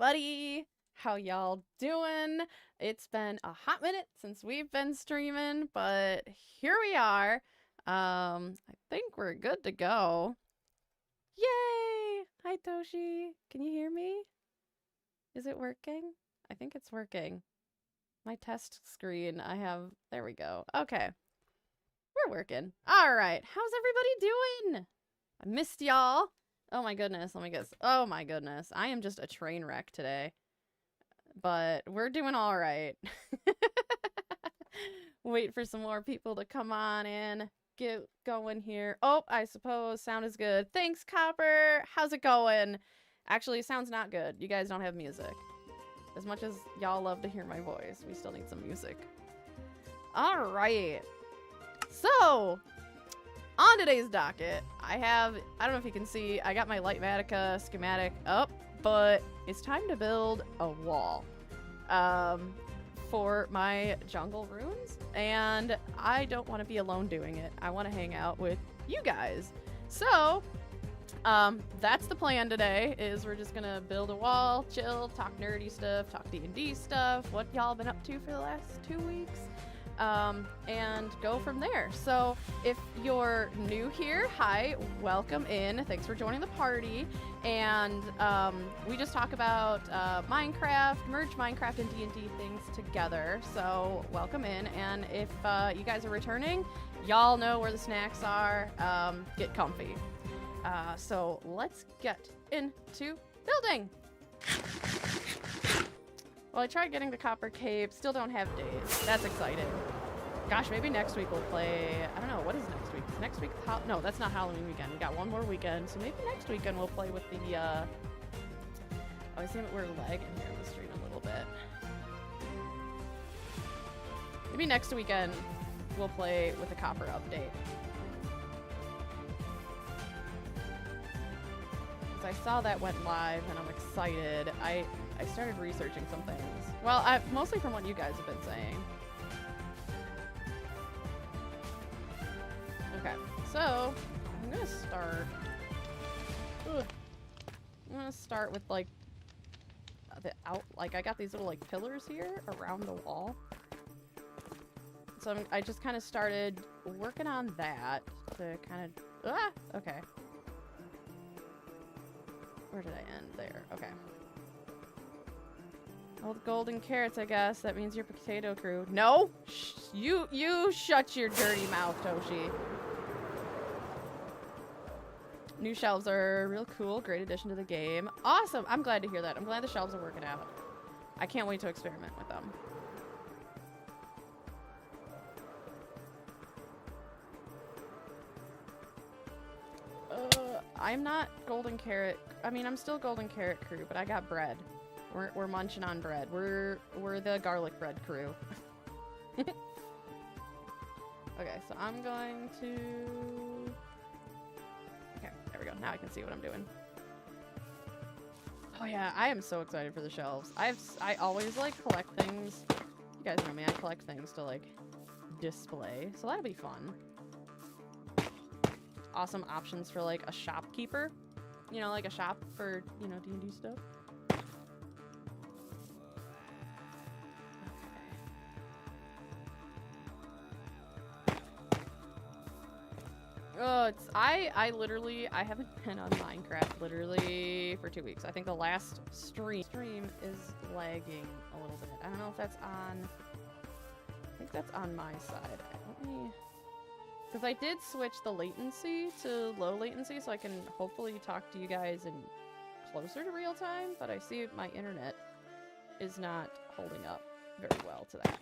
everybody. How y'all doing? It's been a hot minute since we've been streaming, but here we are. I think we're good to go. Yay! Hi, Toshi. Can you hear me? Is it working? I think it's working. My test screen, there we go. Okay. We're working. All right. How's everybody doing? I missed y'all. Oh my goodness. Let me guess. Oh my goodness. I am just a train wreck today. But we're doing all right. Wait for some more people to come on in. Get going here. Oh, I suppose sound is good. Thanks, Copper. How's it going? Actually, sound's not good. You guys don't have music. As much as y'all love to hear my voice, we still need some music. All right. So, on today's docket, I don't know if you can see, I got my Lightmatica schematic up, but it's time to build a wall for my jungle runes, and I don't want to be alone doing it. I want to hang out with you guys. So, that's the plan today, is we're just gonna build a wall, chill, talk nerdy stuff, talk D&D stuff, what y'all been up to for the last 2 weeks. And go from there. So if you're new here, hi, welcome in. Thanks for joining the party. And we just talk about Minecraft, merge Minecraft and D&D things together. So welcome in. And if you guys are returning, y'all know where the snacks are. Get comfy. So let's get into building. Well, I tried getting the Copper Cape, still don't have days. That's exciting. Gosh, maybe next week we'll play, I don't know, what is next week? Is next week, no, that's not Halloween weekend. We got one more weekend, so maybe next weekend we'll play with the, oh, I see that we're lagging here on the stream a little bit. Maybe next weekend we'll play with the Copper update. Because I saw that went live and I'm excited. I started researching some things. Well, mostly from what you guys have been saying. Okay, so I'm gonna start. I'm gonna start with like I got these little like pillars here around the wall. So I just kind of started working on that to kind of. Okay. Where did I end? There. Okay. Old golden carrots, I guess. That means your potato crew. No! You shut your dirty mouth, Toshi. New shelves are real cool. Great addition to the game. Awesome! I'm glad to hear that. I'm glad the shelves are working out. I can't wait to experiment with them. I'm not golden carrot. I mean, I'm still golden carrot crew, but I got bread. We're munching on bread. We're the garlic bread crew. Okay, so I'm going to... Okay, there we go. Now I can see what I'm doing. Oh yeah, I am so excited for the shelves. I always like collect things. You guys know me, I collect things to like display. So that'll be fun. Awesome options for like a shopkeeper. You know, like a shop for, you know, D&D stuff. Oh, I literally, I haven't been on Minecraft literally for 2 weeks. I think the last stream is lagging a little bit. I don't know if that's on, I think that's on my side. Let me, because I did switch the latency to low latency so I can hopefully talk to you guys in closer to real time, but I see my internet is not holding up very well to that.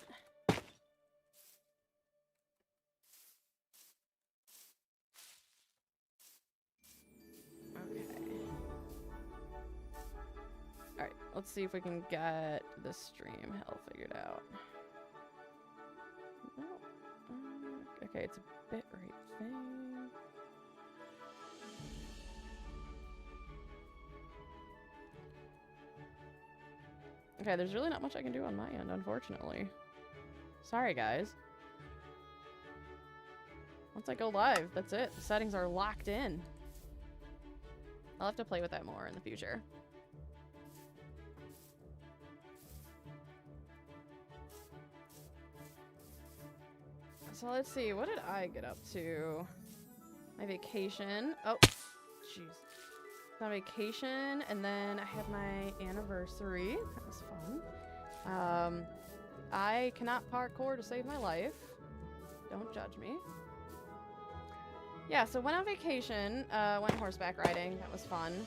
Alright, let's see if we can get the stream hell figured out. No. Okay, it's a bitrate thing. Okay, there's really not much I can do on my end, unfortunately. Sorry, guys. Once I go live, that's it. The settings are locked in. I'll have to play with that more in the future. So let's see, what did I get up to? My vacation. Oh, jeez. My vacation, and then I had my anniversary. That was fun. I cannot parkour to save my life. Don't judge me. Yeah, so went on vacation, went horseback riding. That was fun.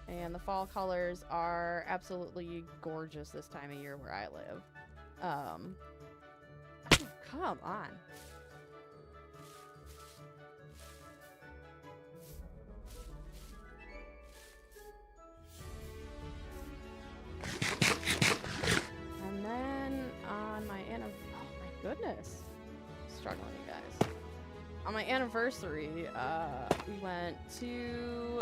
And the fall colors are absolutely gorgeous this time of year where I live. Oh, come on. And then on my oh my goodness. Struggling, you guys. On my anniversary, we went to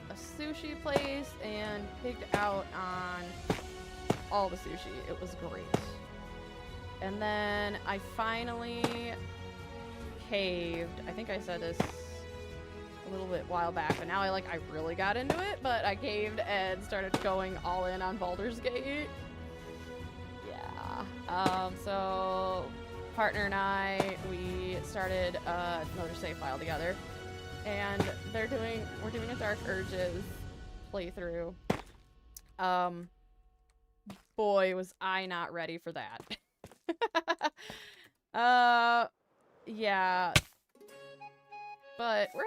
a sushi place and pigged out on all the sushi. It was great. And then I finally caved. I think I said this a little bit while back, but now I really got into it, but I caved and started going all in on Baldur's Gate. Yeah. So partner and I, we started another save file together, and we're doing a Dark Urges playthrough. Boy, was I not ready for that. Yeah, but we're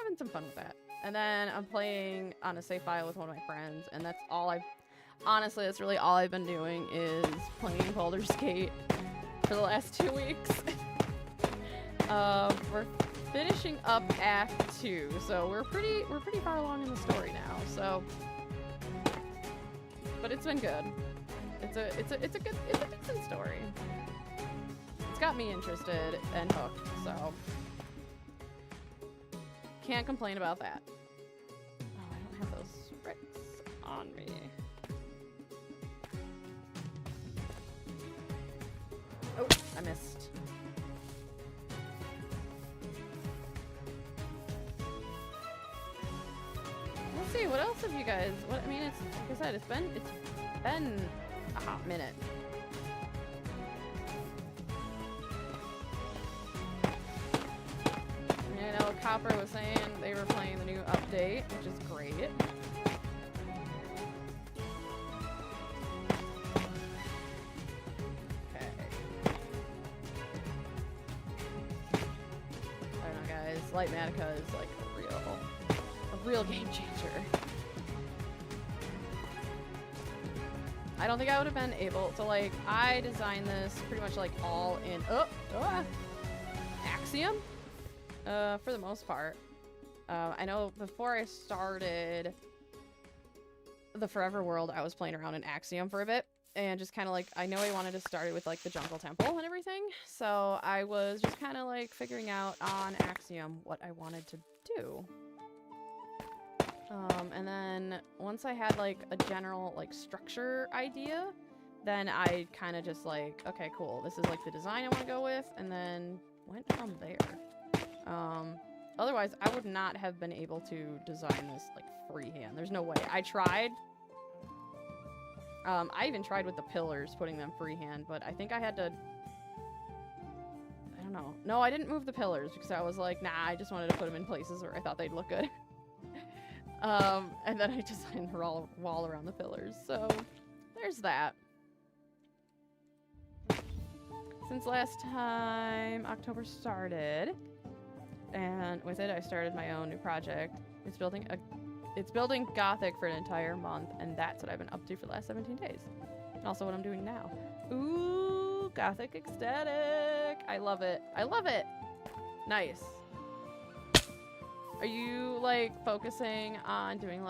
having some fun with that. And then I'm playing on a save file with one of my friends, and that's really all I've been doing is playing Baldur's Gate for the last 2 weeks. We're finishing up Act 2, so we're pretty far along in the story now. So, but it's been good. It's a decent story. It's got me interested and hooked, so can't complain about that. Oh, I don't have those bricks on me. Oh, I missed. Let's see, what else have you guys? It's like I said, it's been a hot minute. I know Copper was saying they were playing the new update, which is great. Okay. I don't know, guys. Lightmatica is like a real game changer. I don't think I would have been able to, I designed this pretty much all in Axiom. For the most part. I know before I started the Forever World, I was playing around in Axiom for a bit, and just kind of I know I wanted to start it with the Jungle Temple and everything, so I was just kind of figuring out on Axiom what I wanted to do. And then once I had a general structure idea, then I kind of just okay, cool, this is the design I want to go with, and then went from there. Otherwise I would not have been able to design this freehand. There's no way. I tried. I even tried with the pillars, putting them freehand, but I think I had to, I don't know. No, I didn't move the pillars because I was nah, I just wanted to put them in places where I thought they'd look good. And then I designed the wall around the pillars. So there's that. Since last time October started, and with it I started my own new project. It's building Gothic for an entire month, and that's what I've been up to for the last 17 days. And also what I'm doing now. Ooh, Gothic ecstatic. I love it. I love it. Nice. Are you focusing on doing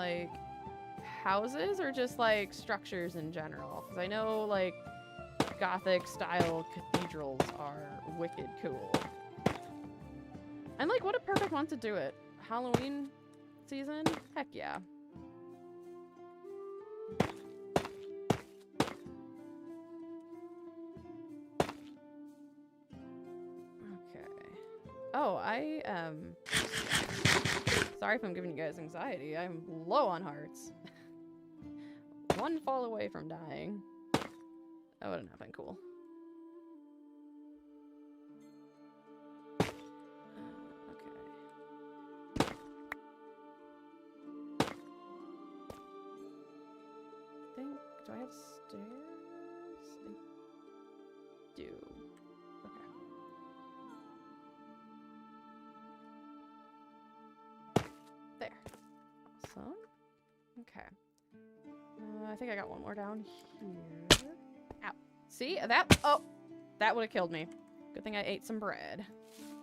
houses or just structures in general? Because I know Gothic style cathedrals are wicked cool. And what a perfect month to do it. Halloween season? Heck yeah. Okay. Oh, I am sorry if I'm giving you guys anxiety. I'm low on hearts. One fall away from dying. That wouldn't have been cool. Okay. I think I got one more down here. Ow. See? That... Oh! That would have killed me. Good thing I ate some bread.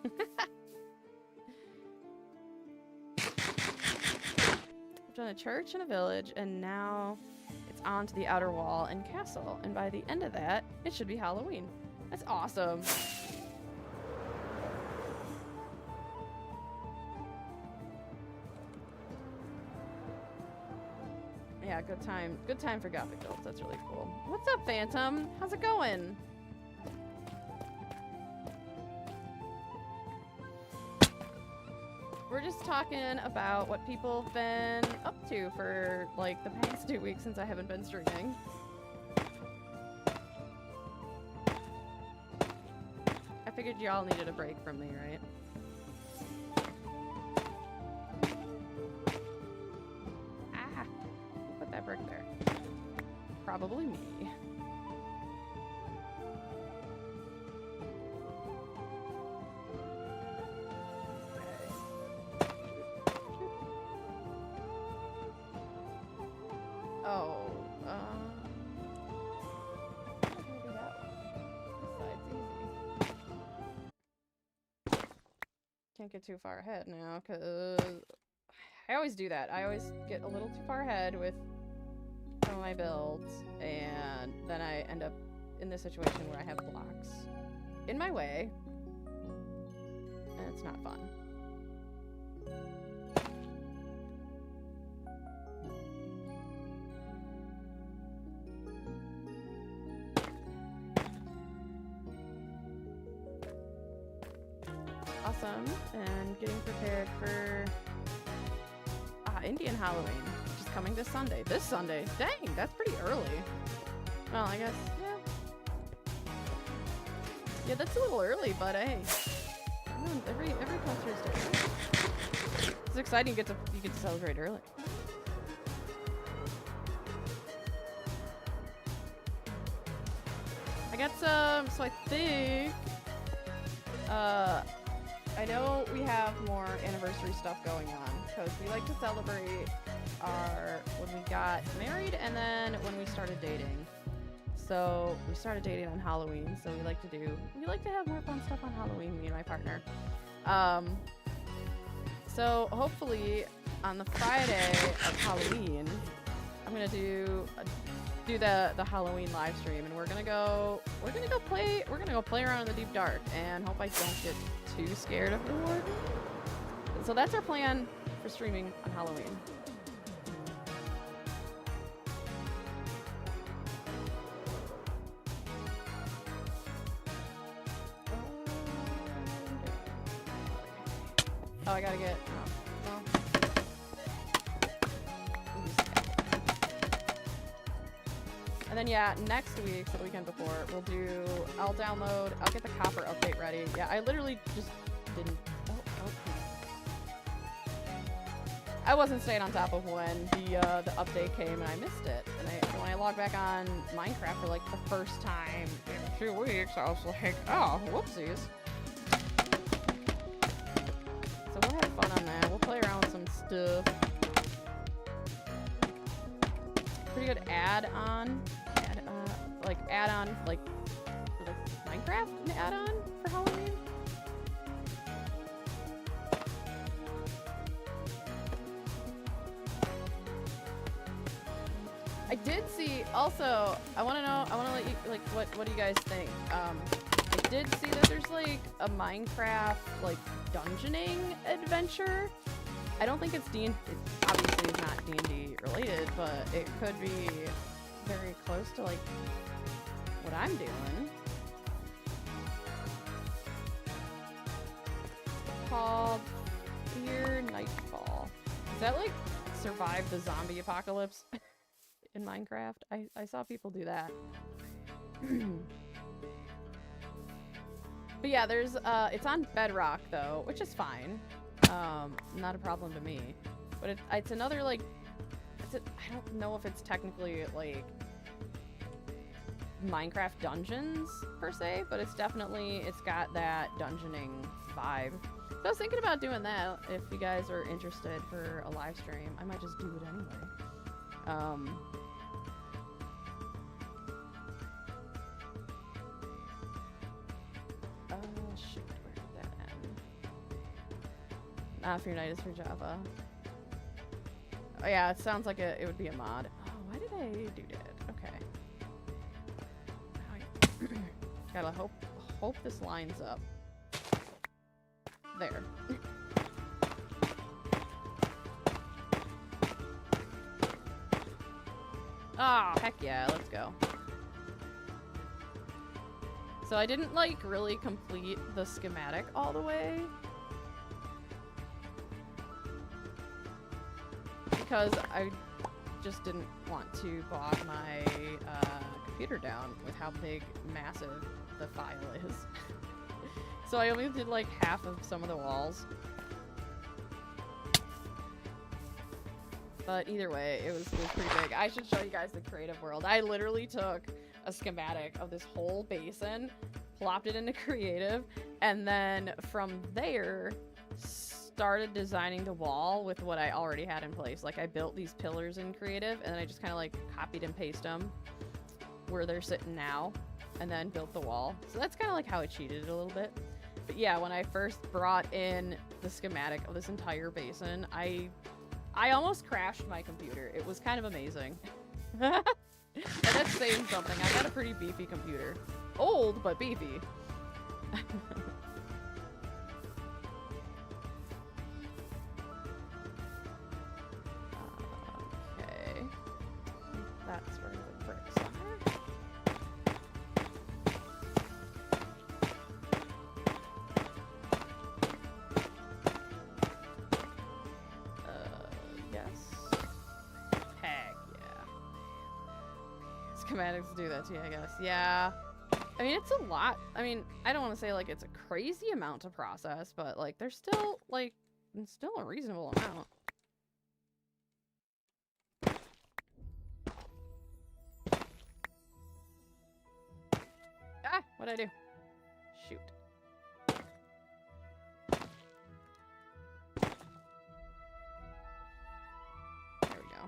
We've done a church and a village, and now it's on to the outer wall and castle. And by the end of that, it should be Halloween. That's awesome. Yeah, good time. Good time for Gothic builds. That's really cool. What's up, Phantom? How's it going? We're just talking about what people have been up to for, like, the past 2 weeks since I haven't been streaming. I figured y'all needed a break from me, right? Ah! Who put that brick there? Probably me. Oh, how do I do that? This side's easy. Can't get too far ahead now, because I always do that. I always get a little too far ahead with some of my builds, and then I end up in this situation where I have blocks in my way, and it's not fun. Awesome, and getting prepared for Indian Halloween, which is coming this Sunday. This Sunday? Dang, that's pretty early. Well, I guess, yeah. Yeah, that's a little early, but hey. Every culture is different. It's exciting you get to celebrate early. I got some, so I think I know we have more anniversary stuff going on because we like to celebrate when we got married and then when we started dating. So we started dating on Halloween, so we like to have more fun stuff on Halloween, me and my partner. So hopefully on the Friday of Halloween, I'm gonna do the Halloween live stream, and we're gonna go play around in the deep dark and hope I don't get too scared of the warden. So that's our plan for streaming on Halloween. Oh, I gotta get. Oh, well. And then yeah, next week, so the weekend before, I'll get the copper update ready. Yeah, I literally just didn't. I wasn't staying on top of when the update came, and I missed it. And when I logged back on Minecraft for like the first time in 2 weeks, I was like, oh, whoopsies. So we'll have fun on that. We'll play around with some stuff. Pretty good add-on, like for the Minecraft add-on for Halloween. I did see also. I want to let you what do you guys think? I did see that there's like a Minecraft like dungeoning adventure. I don't think it's it obviously is not D&D related, but it could be very close to like what I'm doing. It's called Fear Nightfall. Is that like survive the zombie apocalypse in Minecraft? I saw people do that. But yeah, there's it's on Bedrock though, which is fine. Not a problem to me. But it's another like I don't know if it's technically like Minecraft dungeons per se, but it's got that dungeoning vibe. So I was thinking about doing that if you guys are interested for a live stream. I might just do it anyway. Shoot, where did that end? Not for United for Java. Oh yeah, it sounds like it would be a mod. Oh, why did I do that? Okay. Gotta hope this lines up. There. Ah, oh, heck yeah, let's go. So I didn't, like, really complete the schematic all the way. Because I just didn't want to bog my computer down with how big, massive the file is. So I only did, like, half of some of the walls. But either way, it was pretty big. I should show you guys the creative world. I literally took a schematic of this whole basin, plopped it into creative, and then from there started designing the wall with what I already had in place. Like, I built these pillars in creative, and then I just kind of like copied and pasted them where they're sitting now, and then built the wall. So that's kind of like how I cheated it a little bit. But yeah, when I first brought in the schematic of this entire basin, I almost crashed my computer. It was kind of amazing. And that's saying something. I got a pretty beefy computer. Old, but beefy. Okay. That's where the bricks are. Yes. Heck yeah. Schematics do that to you, I guess. Yeah. I mean, it's a lot. I mean, I don't want to say, like, it's a crazy amount to process, but, like, there's still, like, it's still a reasonable amount. Ah! What'd I do? Shoot. There we go.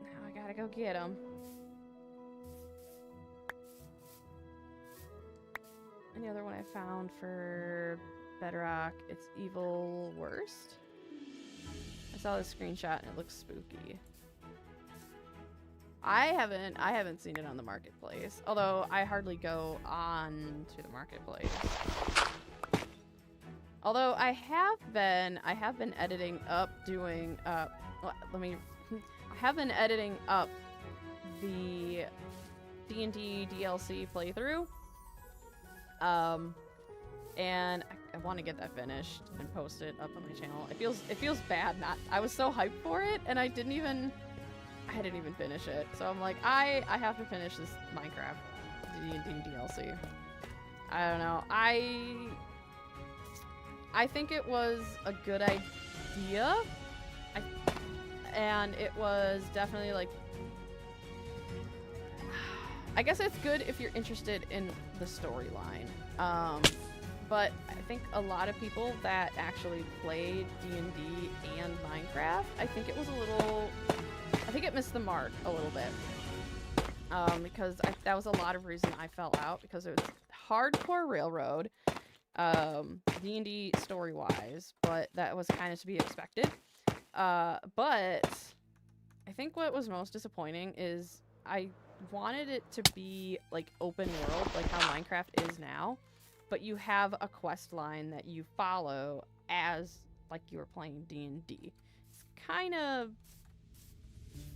Now I gotta go get him. And the other one I found for Bedrock, it's Evil Worst. I saw this screenshot and it looks spooky. I haven't seen it on the marketplace, although I hardly go on to the marketplace. Although I have been editing up doing I have been editing up the D&D DLC playthrough. And I want to get that finished and post it up on my channel. It feels bad I was so hyped for it and I didn't even finish it. So I'm like, I have to finish this Minecraft D&D DLC. I don't know. I think it was a good idea. And it was definitely like, I guess it's good if you're interested in the storyline. But I think a lot of people that actually played D&D and Minecraft, I think it missed the mark a little bit. Because that was a lot of reason I fell out, because it was hardcore railroad, D&D story-wise, but that was kind of to be expected. But I think what was most disappointing is I wanted it to be like open world, like how Minecraft is now, but you have a quest line that you follow as like you were playing D&D. It's kind of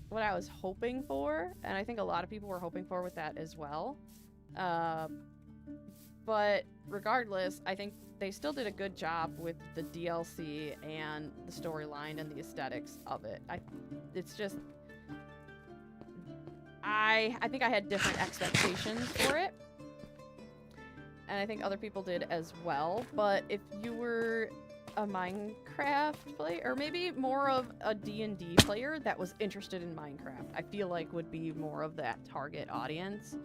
what I was hoping for, and I think a lot of people were hoping for with that as well. But regardless, I think they still did a good job with the DLC and the storyline and the aesthetics of it. It's just I think I had different expectations for it, and I think other people did as well. But if you were a Minecraft player, or maybe more of a D&D player that was interested in Minecraft, I feel like would be more of that target audience.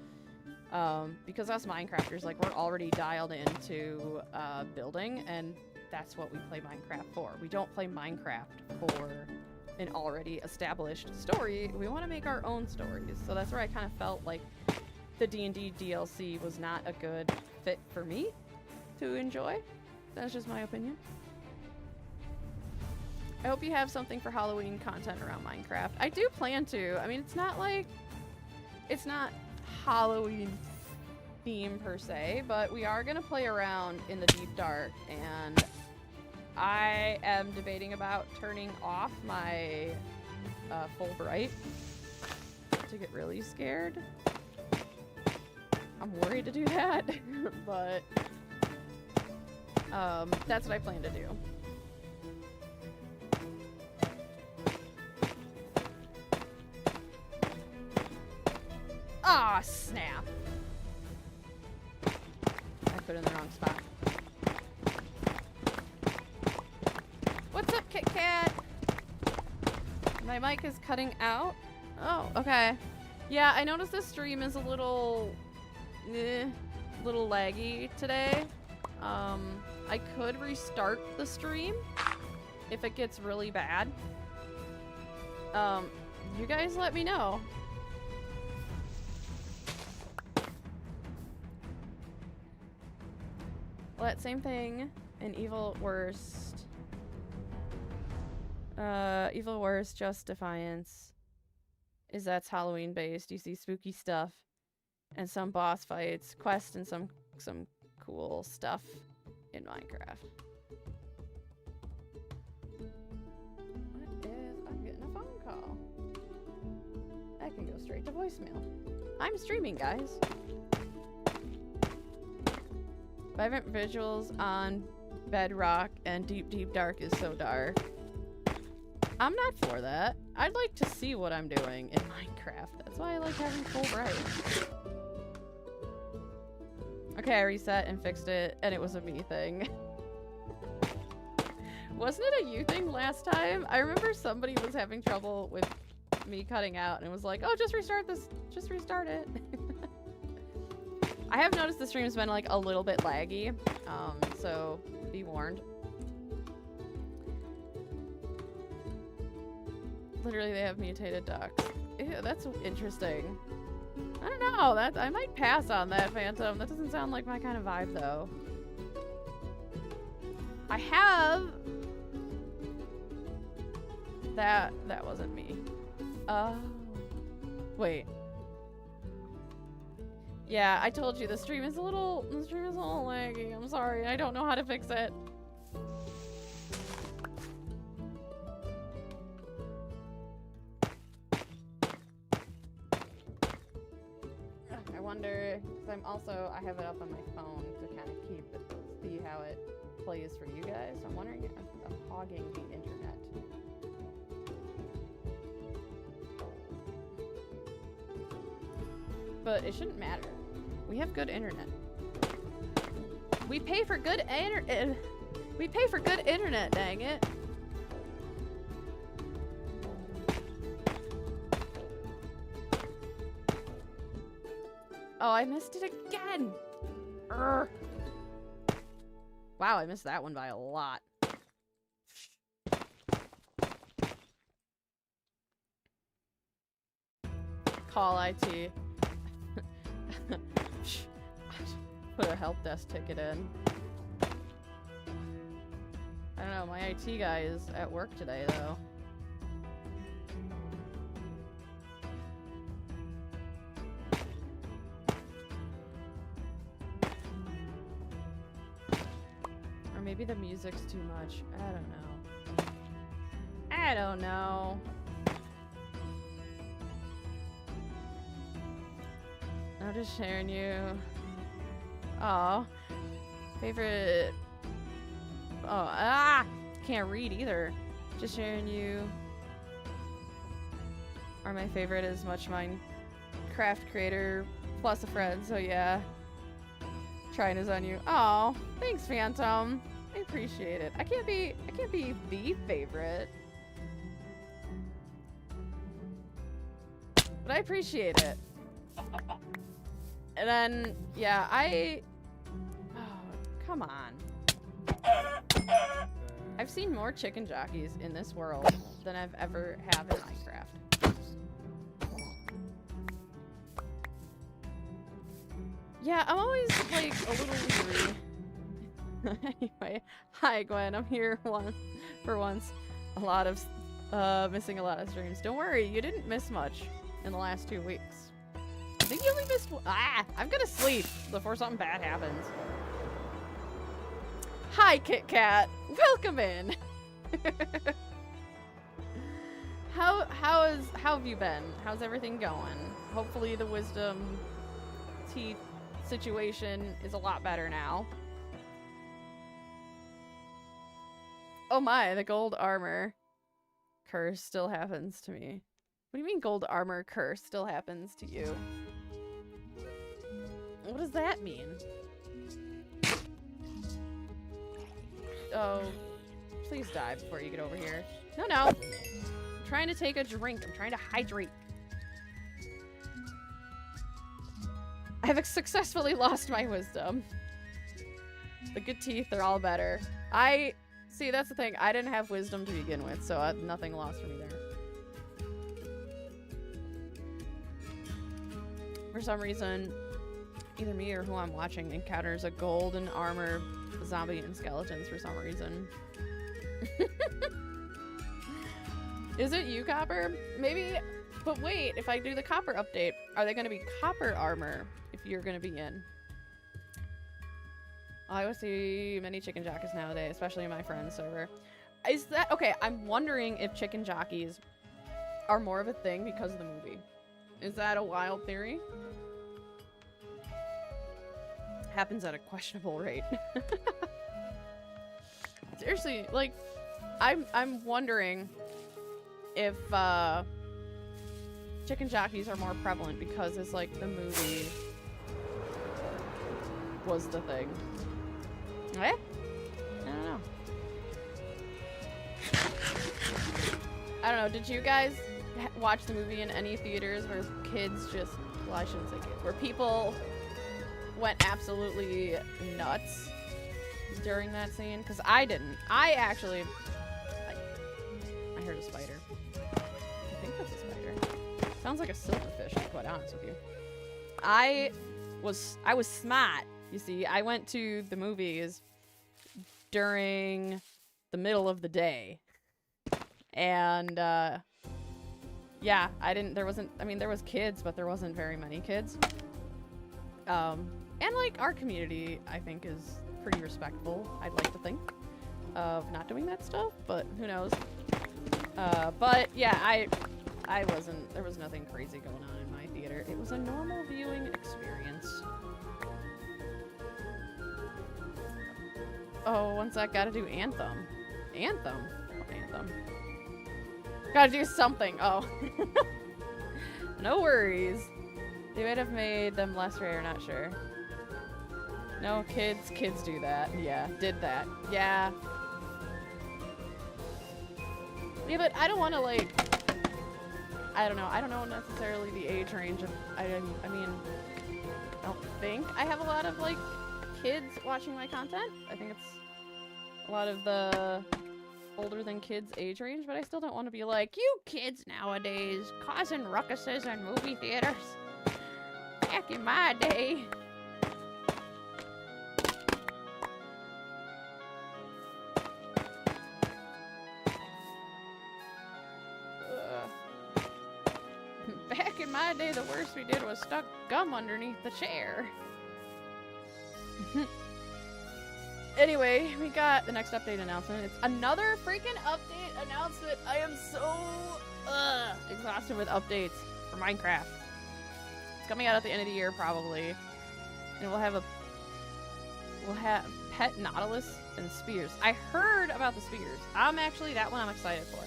Because us Minecrafters, like, we're already dialed into building, and that's what we play Minecraft for. We don't play Minecraft for an already established story. We want to make our own stories. So that's where I kind of felt like the D&D DLC was not a good fit for me to enjoy. That's just my opinion. I hope you have something for Halloween content around Minecraft. I do plan to. I mean, it's not Halloween theme per se, but we are gonna play around in the Deep Dark, and I am debating about turning off my full bright to get really scared. I'm worried to do that, but that's what I plan to do. Ah, snap. I put it in the wrong spot. What's up, Kit Kat? My mic is cutting out. Oh, okay. Yeah, I noticed this stream is a little laggy today. I could restart the stream if it gets really bad. You guys let me know. Well, that same thing in Evil Worst. Evil Worst, Just Defiance. Is that's Halloween based. You see spooky stuff and some boss fights, quests, and some cool stuff in Minecraft. What is... I'm getting a phone call. I can go straight to voicemail. I'm streaming, guys. Vibrant visuals on Bedrock and Deep Dark is so dark. I'm not for that. I'd like to see what I'm doing in Minecraft. That's why I like having full bright. Okay, I reset and fixed it, and it was a me thing. Wasn't it a you thing last time? I remember somebody was having trouble with me cutting out, and it was like, oh, just restart this. Just restart it. I have noticed the stream's been like a little bit laggy, so be warned. Literally, they have mutated ducks. Ew, that's interesting. I don't know. That I might pass on that, Phantom. That doesn't sound like my kind of vibe, though. I have... That wasn't me. Wait. Yeah, I told you the stream is a little laggy. I'm sorry. I don't know how to fix it. I wonder, because I have it up on my phone to kind of see how it plays for you guys. So I'm wondering if I'm hogging the internet. But it shouldn't matter. We have good internet. We pay for good internet. We pay for good internet, dang it. Oh, I missed it again. Urgh. Wow, I missed that one by a lot. Call IT. Put a help desk ticket in. I don't know, my IT guy is at work today, though. Or maybe the music's too much. I don't know. I don't know. I'm just sharing you. Aw. Favorite. Oh, can't read either. Just sharing you. Or my favorite is Much Minecraft creator plus a friend, so yeah. Trying is on you. Oh, thanks, Phantom. I appreciate it. I can't be the favorite. But I appreciate it. And then, yeah, oh, come on. I've seen more chicken jockeys in this world than I've ever have in Minecraft. Yeah, I'm always like a little weary. Anyway, hi Gwen, I'm here for once. Missing a lot of streams. Don't worry, you didn't miss much in the last 2 weeks. I think you only missed I'm gonna sleep before something bad happens. Hi Kit Kat, welcome in. How have you been? How's everything going? Hopefully the wisdom teeth situation is a lot better now. Oh my, the gold armor curse still happens to me. What do you mean gold armor curse still happens to you? What does that mean? Oh, please die before you get over here. No. I'm trying to take a drink. I'm trying to hydrate. I have successfully lost my wisdom. The good teeth are all better. See, that's the thing. I didn't have wisdom to begin with, so nothing lost for me there. For some reason, either me or who I'm watching encounters a golden armor zombie and skeletons for some reason. Is it you, Copper? Maybe, but wait, if I do the Copper update, are they going to be Copper armor if you're going to be in? I always see many chicken jockeys nowadays, especially in my friend's server. Is that, okay, I'm wondering if chicken jockeys are more of a thing because of the movie. Is that a wild theory? Happens at a questionable rate. Seriously, like, I'm wondering if chicken jockeys are more prevalent because it's like the movie was the thing. Eh? I don't know. I don't know. Did you guys watch the movie in any theaters where kids just, well, I shouldn't say kids, where people went absolutely nuts during that scene? Because I didn't. I actually, I heard a spider. I think that's a spider. Sounds like a silverfish, to be quite honest with you. I was smart. You see, I went to the movies during the middle of the day. And, yeah, there was kids, but there wasn't very many kids. And, like, our community, I think, is pretty respectful, I'd like to think, of not doing that stuff, but who knows. But, yeah, there was nothing crazy going on in my theater. It was a normal viewing experience. Oh, one sec, gotta do Anthem. Anthem? What Anthem? Gotta do something. Oh. No worries. They might have made them less rare, not sure. No, kids do that. Yeah, did that. Yeah. Yeah, but I don't want to, like, I don't know. I don't know necessarily the age range of, I mean, I don't think I have a lot of, like, kids watching my content. I think it's a lot of the older than kids age range, but I still don't want to be like, you kids nowadays causing ruckuses in movie theaters. Back in my day. Back in my day, the worst we did was stuck gum underneath the chair. Anyway, we got the next update announcement. It's another freaking update announcement. I am so exhausted with updates for Minecraft. It's coming out at the end of the year probably, and we'll have pet Nautilus and spears. I heard about the spears. That one I'm excited for.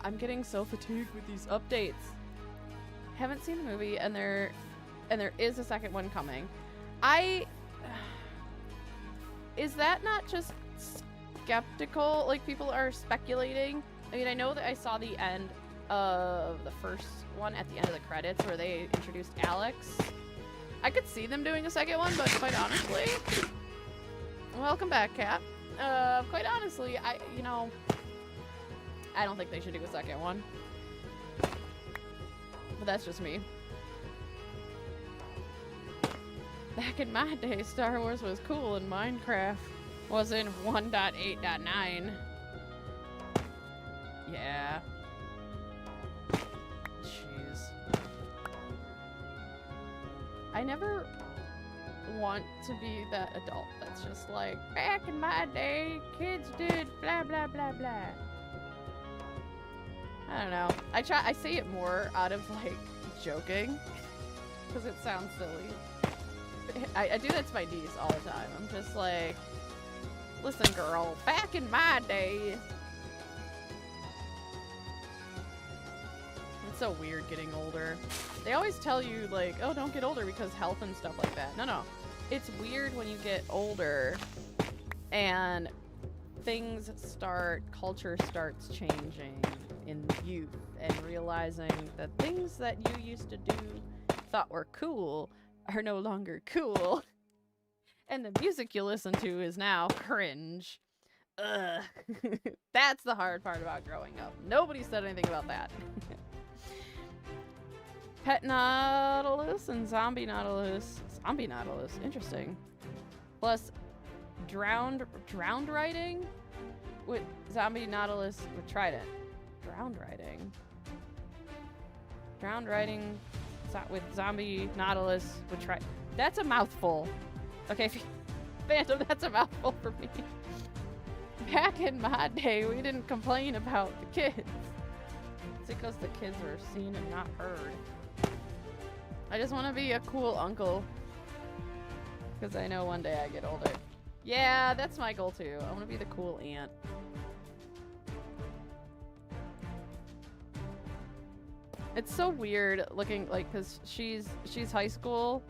I'm getting so fatigued with these updates. Haven't seen the movie, and there is a second one coming. Is that not just skeptical? Like, people are speculating? I mean, I know that I saw the end of the first one at the end of the credits where they introduced Alex. I could see them doing a second one, but quite honestly, Welcome back, Cat. Quite honestly, I don't think they should do a second one. But that's just me. Back in my day, Star Wars was cool and Minecraft was in 1.8.9. Yeah. Jeez. I never want to be that adult that's just like, back in my day, kids did blah blah blah blah. I don't know. I say it more out of like joking because it sounds silly. I do that to my niece all the time. I'm just like, listen girl, back in my day. It's so weird getting older. They always tell you like, oh, don't get older because health and stuff like that. No. It's weird when you get older and culture starts changing in youth and realizing that things that you used to do thought were cool are no longer cool. And the music you listen to is now cringe. Ugh. That's the hard part about growing up. Nobody said anything about that. Pet Nautilus and Zombie Nautilus. Zombie Nautilus, interesting. Plus, drowned riding with Zombie Nautilus with Trident. Drowned riding with Zombie Nautilus with Trident. That's a mouthful. Okay, Phantom, that's a mouthful for me. Back in my day, we didn't complain about the kids. It's because the kids were seen and not heard. I just want to be a cool uncle. Because I know one day I get older. Yeah, that's my goal too. I want to be the cool aunt. It's so weird looking like, because she's high school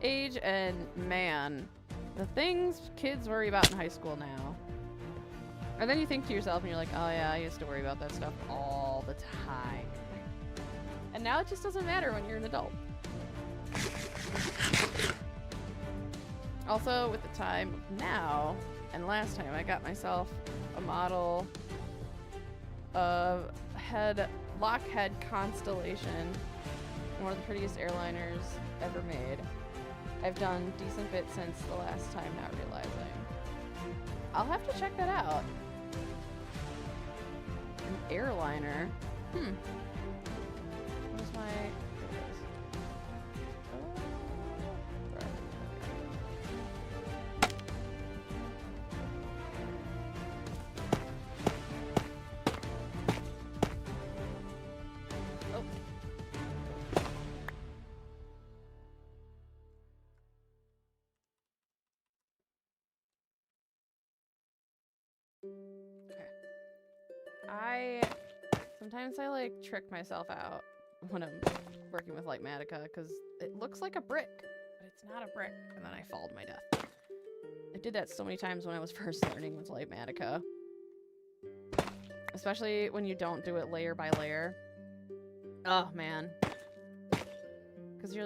age, and man, the things kids worry about in high school now. And then you think to yourself and you're like, oh yeah, I used to worry about that stuff all the time. And now it just doesn't matter when you're an adult. Also, with the time now and last time, I got myself a model of Lockheed Constellation, one of the prettiest airliners ever made. I've done decent bits since the last time, not realizing. I'll have to check that out. An airliner. Where's my... There it is. Sometimes I like trick myself out when I'm working with Lightmatica because it looks like a brick, but it's not a brick, and then I fall to my death. I did that so many times when I was first learning with Lightmatica. Especially when you don't do it layer by layer. Oh man. Because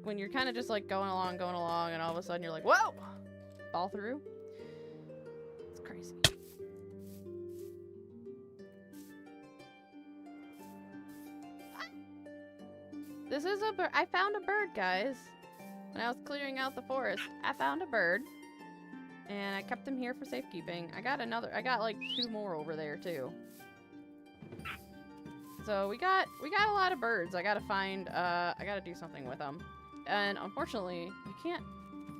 when you're kind of just like going along, and all of a sudden you're like, whoa! Fall through. It's crazy. This is a bird. I found a bird, guys. When I was clearing out the forest, I found a bird. And I kept him here for safekeeping. I got like 2 more over there too. So we got a lot of birds. I gotta do something with them. And unfortunately, you can't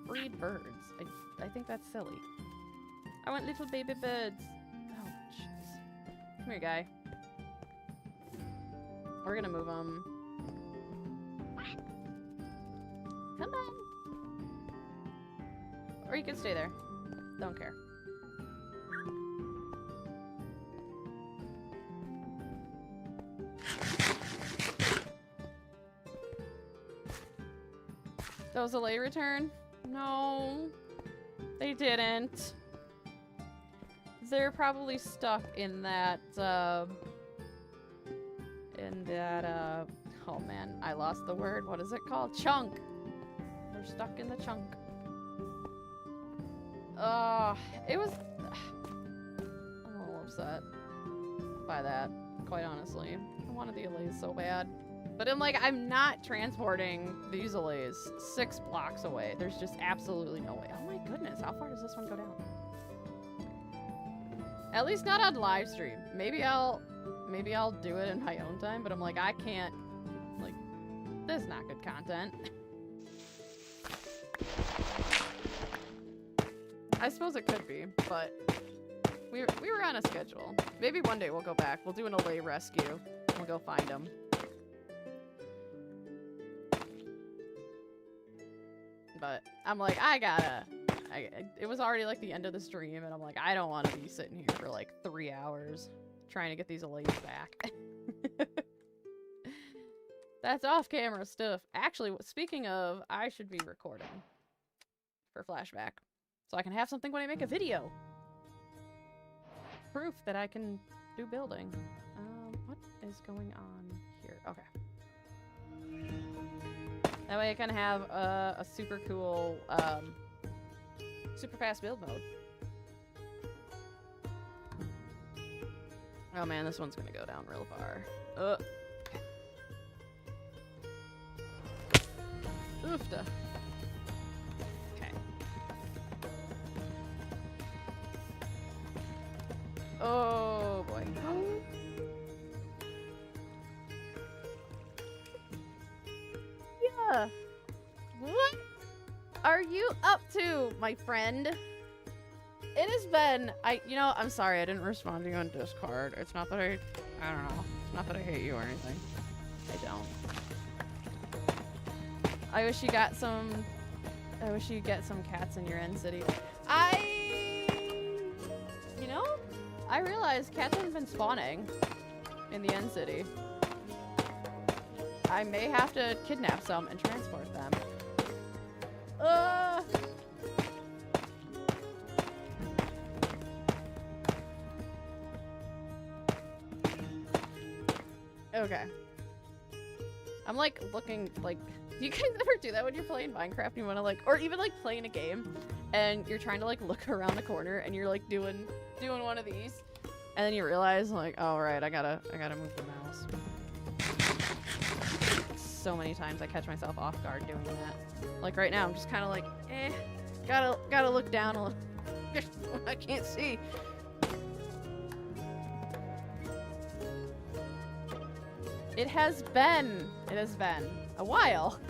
breed birds. I think that's silly. I want little baby birds. Oh, jeez. Come here, guy. We're gonna move them. Come on. Or you can stay there. Don't care. That was a late return? No. They didn't. They're probably stuck in that, oh man, I lost the word. What is it called? Chunk. They're stuck in the chunk. It was... I'm a little upset by that, quite honestly. I wanted the allays so bad. But I'm like, I'm not transporting these allays 6 blocks away. There's just absolutely no way. Oh my goodness, how far does this one go down? At least not on live stream. Maybe I'll do it in my own time, but I'm like, I can't, like, this is not good content. I suppose it could be, but we were on a schedule. Maybe one day we'll go back. We'll do an allay rescue. We'll go find them. But I'm like, it was already like the end of the stream, and I'm like, I don't want to be sitting here for like 3 hours trying to get these allays back. That's off-camera stuff. Actually, speaking of, I should be recording for flashback, so I can have something when I make a video. Proof that I can do building. What is going on here? Okay. That way I can have a super cool, super fast build mode. Oh man, this one's gonna go down real far. Oofta. Okay. Oh boy. Yeah. What are you up to, my friend? It has been, I'm sorry I didn't respond to you on Discord. It's not that I don't know. It's not that I hate you or anything. I don't. I wish you get some cats in your end city. I realized cats haven't been spawning in the end city. I may have to kidnap some and transport them. Okay. I'm like looking like, do you guys ever do that when you're playing Minecraft and you want to like, or even like playing a game and you're trying to like look around the corner and you're like doing one of these and then you realize like, oh right, I gotta move the mouse. So many times I catch myself off guard doing that. Like right now I'm just kind of like, gotta look down a little. I can't see. It has been a while.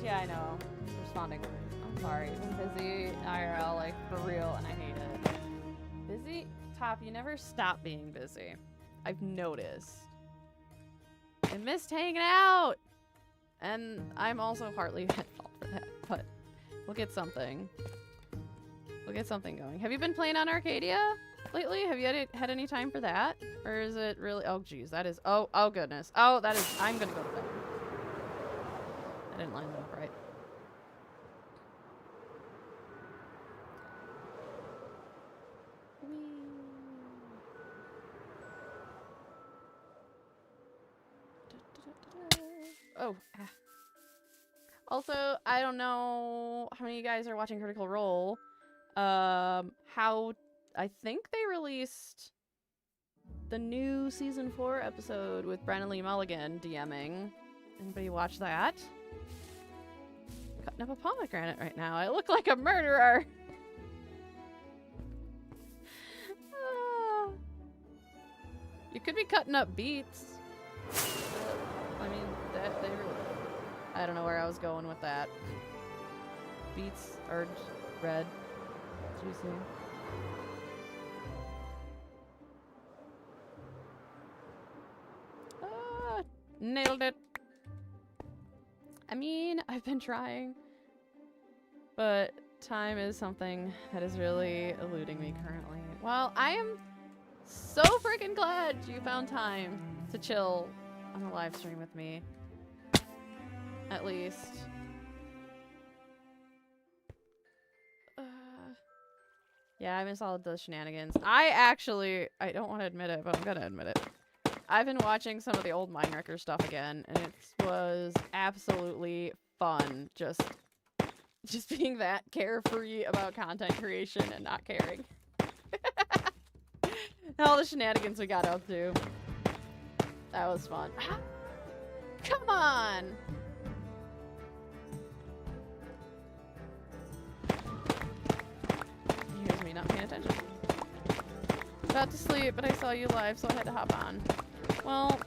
Yeah, I know. Responding. I'm sorry. I've been busy IRL, like, for real, and I hate it. Busy? Top, you never stop being busy. I've noticed. I missed hanging out! And I'm also partly at fault for that, but we'll get something. We'll get something going. Have you been playing on Arcadia lately? Have you had any time for that? Or is it really... Oh, geez. That is... Oh, goodness. Oh, that is... I'm gonna go to bed. I didn't line that up right. Oh. Also, I don't know how many of you guys are watching Critical Role. I think they released the new season 4 episode with Brennan Lee Mulligan DMing. Anybody watch that? Cutting up a pomegranate right now. I look like a murderer. You could be cutting up beets. I mean, they really... I don't know where I was going with that. Beets are red. Juicy. Nailed it. I mean, I've been trying, but time is something that is really eluding me currently. Well, I am so freaking glad you found time to chill on the live stream with me. At least. Yeah, I miss all of those shenanigans. I don't want to admit it, but I'm gonna admit it. I've been watching some of the old Minewrecker stuff again, and it was absolutely fun. Just Just being that carefree about content creation and not caring. All the shenanigans we got up to. That was fun. Ah, come on! Here's me not paying attention. About to sleep, but I saw you live, so I had to hop on. Well,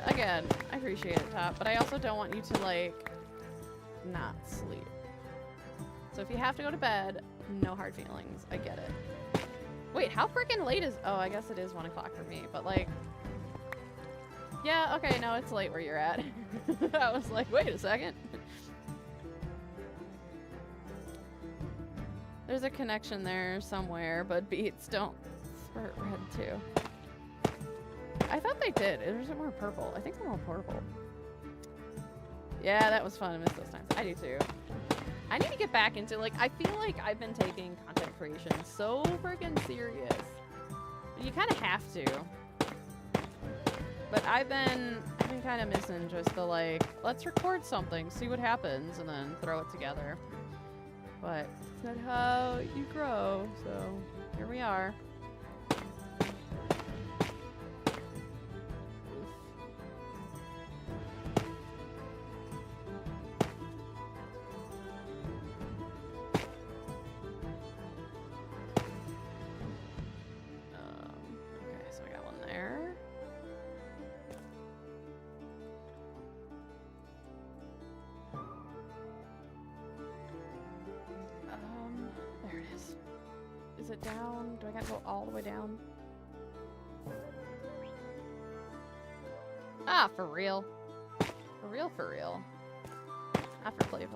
again, I appreciate it, Top, but I also don't want you to, like, not sleep. So if you have to go to bed, no hard feelings. I get it. Wait, how freaking late is... Oh, I guess it is 1 o'clock for me, but, like... Yeah, okay, no, it's late where you're at. I was like, wait a second. There's a connection there somewhere, but beats don't spurt red too. I thought they did. Is it more purple? I think they're more purple. Yeah, that was fun. I missed those times. I do too. I need to get back into, like, I feel like I've been taking content creation so freaking serious. You kind of have to. But I've been kind of missing just the, like, let's record something, see what happens, and then throw it together. But that's not how you grow, so here we are. Okay, so I got one there. There it is. Is it down? Do I gotta go all the way down? Ah, for real. For real, for real. Not for play.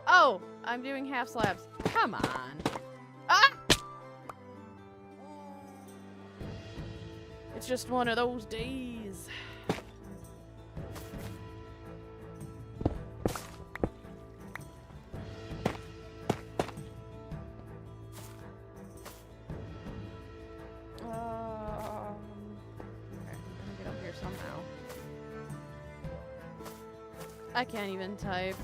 Oh! I'm doing half slabs. Come on. Ah! It's just one of those days. I can't even type.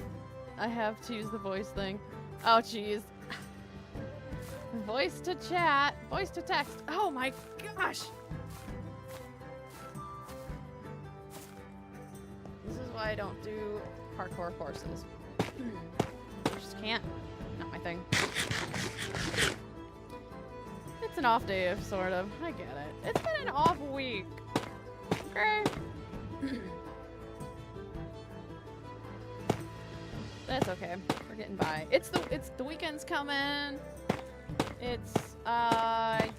I have to use the voice thing. Oh, jeez. Voice to chat. Voice to text. Oh my gosh. This is why I don't do parkour courses. Just can't. Not my thing. It's an off day, sort of. I get it. It's been an off week. Okay. That's okay. We're getting by. It's the weekend's coming. It's I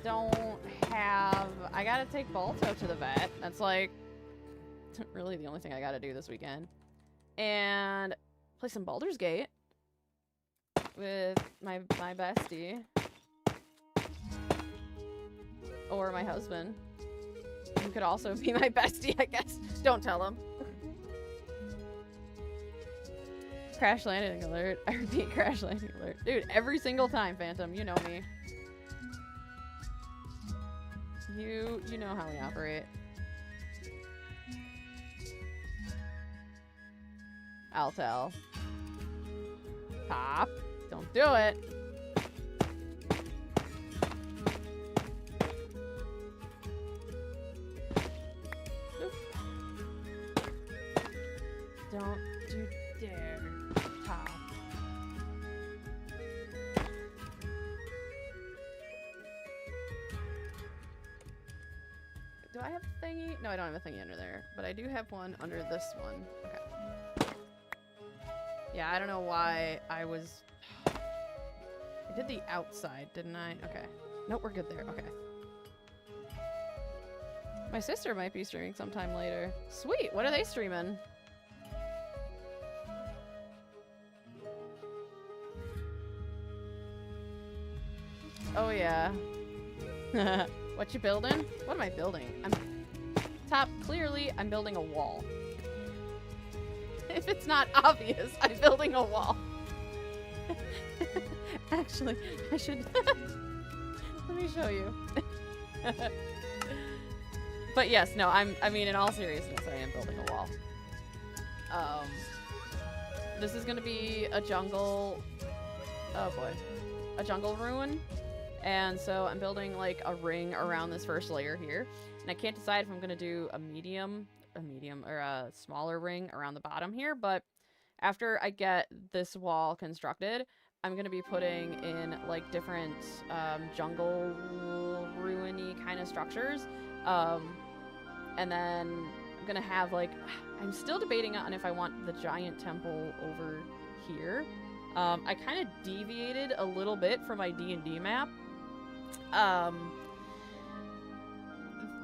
gotta take Balto to the vet. That's like really the only thing I gotta do this weekend. And play some Baldur's Gate with my bestie. Or my husband. Who could also be my bestie, I guess. Don't tell him. Crash landing alert. I repeat, crash landing alert. Dude, every single time, Phantom. You know me. You know how we operate. I'll tell. Pop. Don't do it. Oop. Don't you dare. Top. Do I have a thingy? No, I don't have a thingy under there, but I do have one under this one. Okay. Yeah, I don't know why I was... I did the outside, didn't I? Okay. Nope, we're good there. Okay. My sister might be streaming sometime later. Sweet! What are they streaming? Oh, yeah. What you building? What am I building? Top, clearly, I'm building a wall. If it's not obvious, I'm building a wall. Actually, I should... Let me show you. But yes, no, I mean, in all seriousness, I am building a wall. This is gonna be a jungle. Oh boy, a jungle ruin. And so I'm building like a ring around this first layer here, and I can't decide if I'm gonna do a medium, or a smaller ring around the bottom here. But after I get this wall constructed, I'm gonna be putting in like different jungle ruiny kind of structures, and then I'm gonna have like, I'm still debating on if I want the giant temple over here. I kind of deviated a little bit from my D&D map.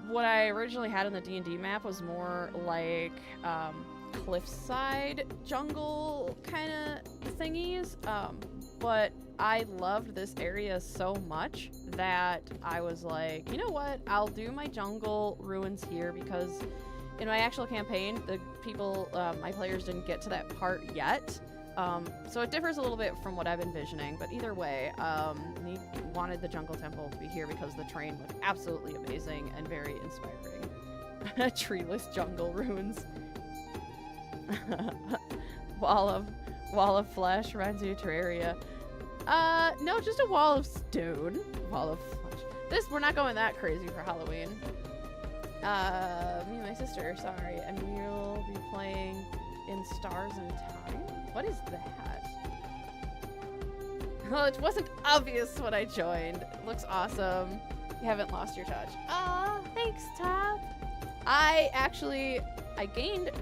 What I originally had in the D&D map was more like cliffside jungle kind of thingies, but I loved this area so much that I was like, you know what, I'll do my jungle ruins here, because in my actual campaign, the people, my players didn't get to that part yet. So it differs a little bit from what I'm envisioning, but either way, he wanted the jungle temple to be here because the terrain was absolutely amazing and very inspiring. Treeless jungle ruins. wall of flesh reminds you of Terraria. No, just a wall of stone. Wall of flesh. We're not going that crazy for Halloween. Me and my sister, sorry, and we'll be playing in Stars and Time. What is that? Well, it wasn't obvious when I joined. It looks awesome. You haven't lost your touch. Aw, thanks, Tab. I gained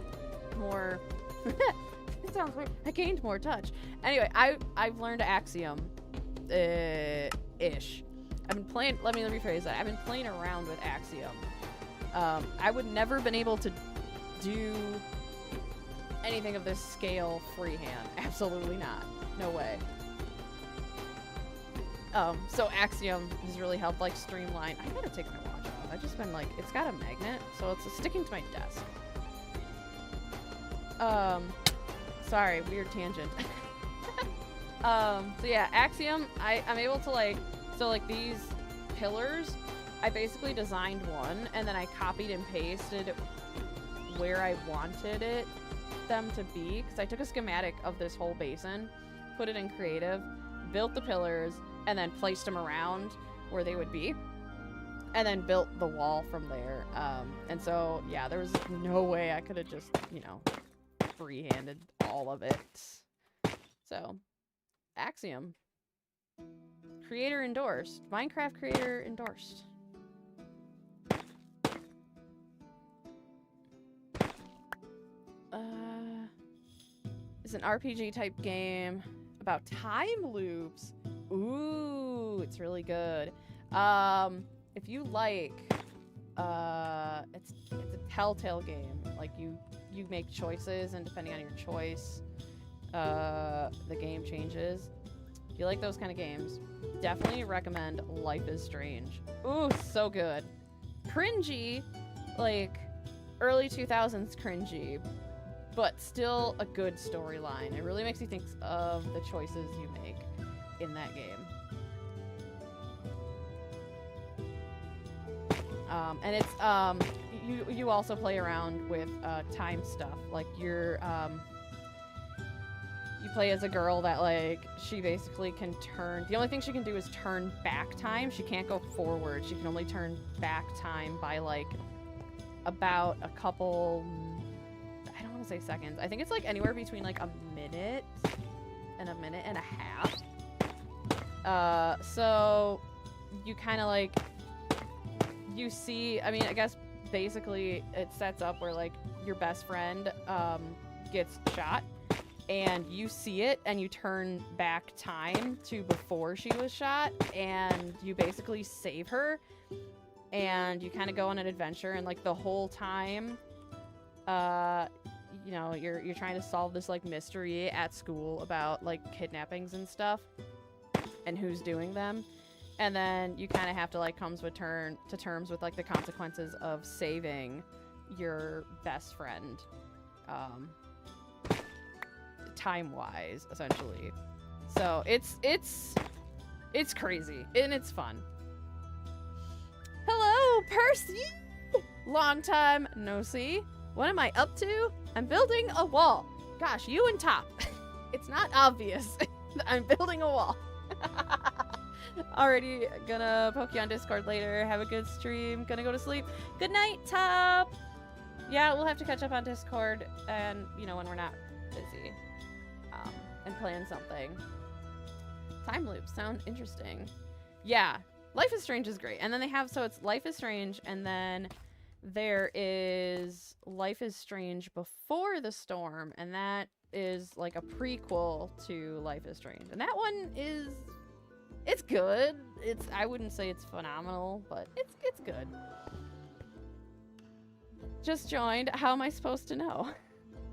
more. It sounds weird. I gained more touch. Anyway, I've learned Axiom, ish. I've been playing. Let me rephrase that. I've been playing around with Axiom. I would never been able to do anything of this scale freehand. Absolutely not. No way. So Axiom has really helped like streamline. I gotta take my watch off. I've just been like, it's got a magnet, so it's sticking to my desk. Sorry, weird tangent. So yeah, Axiom, I'm able to like, so like these pillars, I basically designed one and then I copied and pasted where I wanted them to be, because I took a schematic of this whole basin, put it in creative, built the pillars, and then placed them around where they would be, and then built the wall from there. And so yeah, there was no way I could have just, you know, freehanded all of it. So Axiom, creator endorsed, Minecraft creator endorsed. It's an RPG type game about time loops. Ooh, it's really good. If you like, it's a Telltale game. Like you make choices, and depending on your choice, the game changes. If you like those kind of games, definitely recommend Life is Strange. Ooh, so good. Cringy, like early 2000s cringy, but still a good storyline. It really makes you think of the choices you make in that game. And it's you also play around with time stuff. Like you play as a girl that like she basically can turn. The only thing she can do is turn back time. She can't go forward. She can only turn back time by like about a couple. I don't want to say seconds. I think it's like anywhere between like a minute and a half. So you kind of like, you see, I mean, I guess basically it sets up where like your best friend gets shot, and you see it and you turn back time to before she was shot, and you basically save her, and you kind of go on an adventure, and like the whole time you know, you're trying to solve this like mystery at school about like kidnappings and stuff and who's doing them. And then you kind of have to like come to terms with like the consequences of saving your best friend, time-wise, essentially. So it's crazy and it's fun. Hello, Percy. Long time no see. What am I up to? I'm building a wall. Gosh, you and Top. It's not obvious that I'm building a wall. Already gonna poke you on Discord later. Have a good stream. Gonna go to sleep. Good night, Top. Yeah, we'll have to catch up on Discord and, you know, when we're not busy. And plan something. Time loops sound interesting. Yeah, Life is Strange is great. And then they have, so it's Life is Strange, and then there is Life is Strange Before the Storm, and that is like a prequel to Life is Strange. And that one is, it's good. I wouldn't say it's phenomenal, but it's good. Just joined. How am I supposed to know?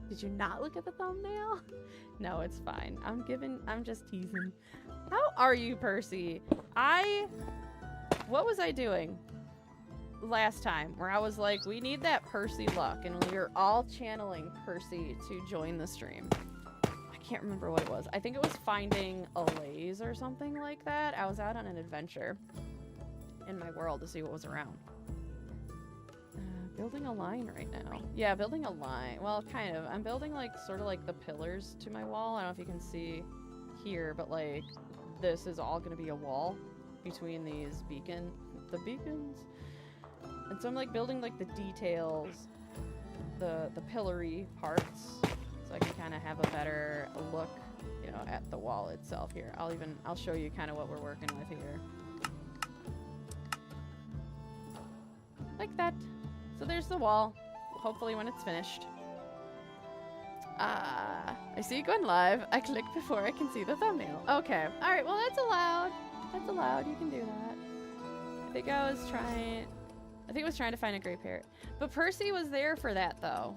Did you not look at the thumbnail? No, it's fine. I'm just teasing. How are you, Percy? What was I doing last time where I was like, we need that Percy luck, and we were all channeling Percy to join the stream. I can't remember what it was. I think it was finding a laze or something like that. I was out on an adventure in my world to see what was around. Building a line right now. Yeah, building a line. Well, kind of. I'm building like sort of like the pillars to my wall. I don't know if you can see here, but like this is all going to be a wall between these beacons. And so I'm like building like the details, the pillory parts, so I can kind of have a better look, you know, at the wall itself here. I'll show you kind of what we're working with here. Like that. So there's the wall, hopefully when it's finished. I see you going live. I clicked before I can see the thumbnail. Okay. All right, well, that's allowed. That's allowed. You can do that. I think I was trying to find a gray parrot. But Percy was there for that, though.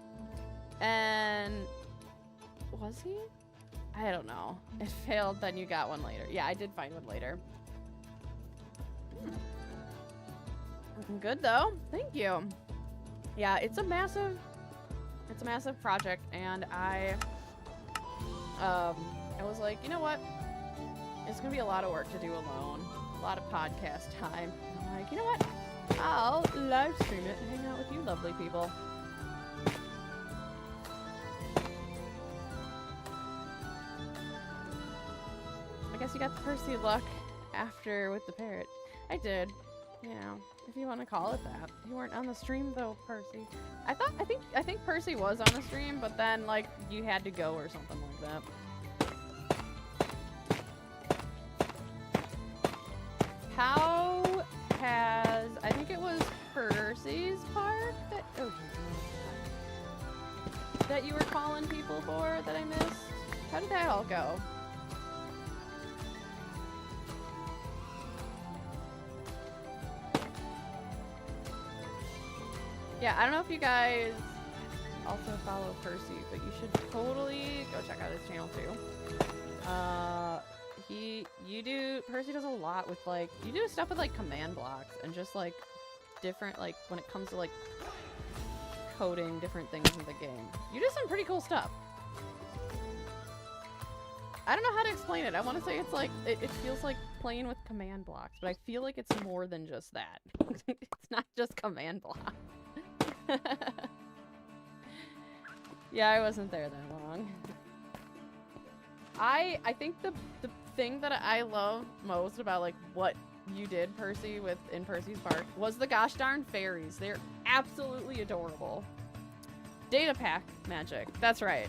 And was he? I don't know. It failed, then you got one later. Yeah, I did find one later. Looking good, though. Thank you. Yeah, it's a massive project, and I was like, you know what? It's gonna be a lot of work to do alone. A lot of podcast time. I'm like, you know what? I'll live stream it and hang out with you lovely people. I guess you got the Percy luck after with the parrot. I did. Yeah, if you want to call it that. You weren't on the stream though, Percy. I think Percy was on the stream, but then like you had to go or something like that. How has, I think it was Percy's part that you were calling people for that I missed? How did that all go? Yeah, I don't know if you guys also follow Percy, but you should totally go check out his channel too. Percy does a lot with like, you do stuff with like command blocks and just like different, like when it comes to like coding different things in the game. You do some pretty cool stuff. I don't know how to explain it. I want to say it's like, it feels like playing with command blocks, but I feel like it's more than just that. It's not just command blocks. Yeah, I wasn't there that long. I think the thing that I love most about like what you did, Percy, in Percy's Park was the gosh darn fairies. They're absolutely adorable. Data pack magic. That's right.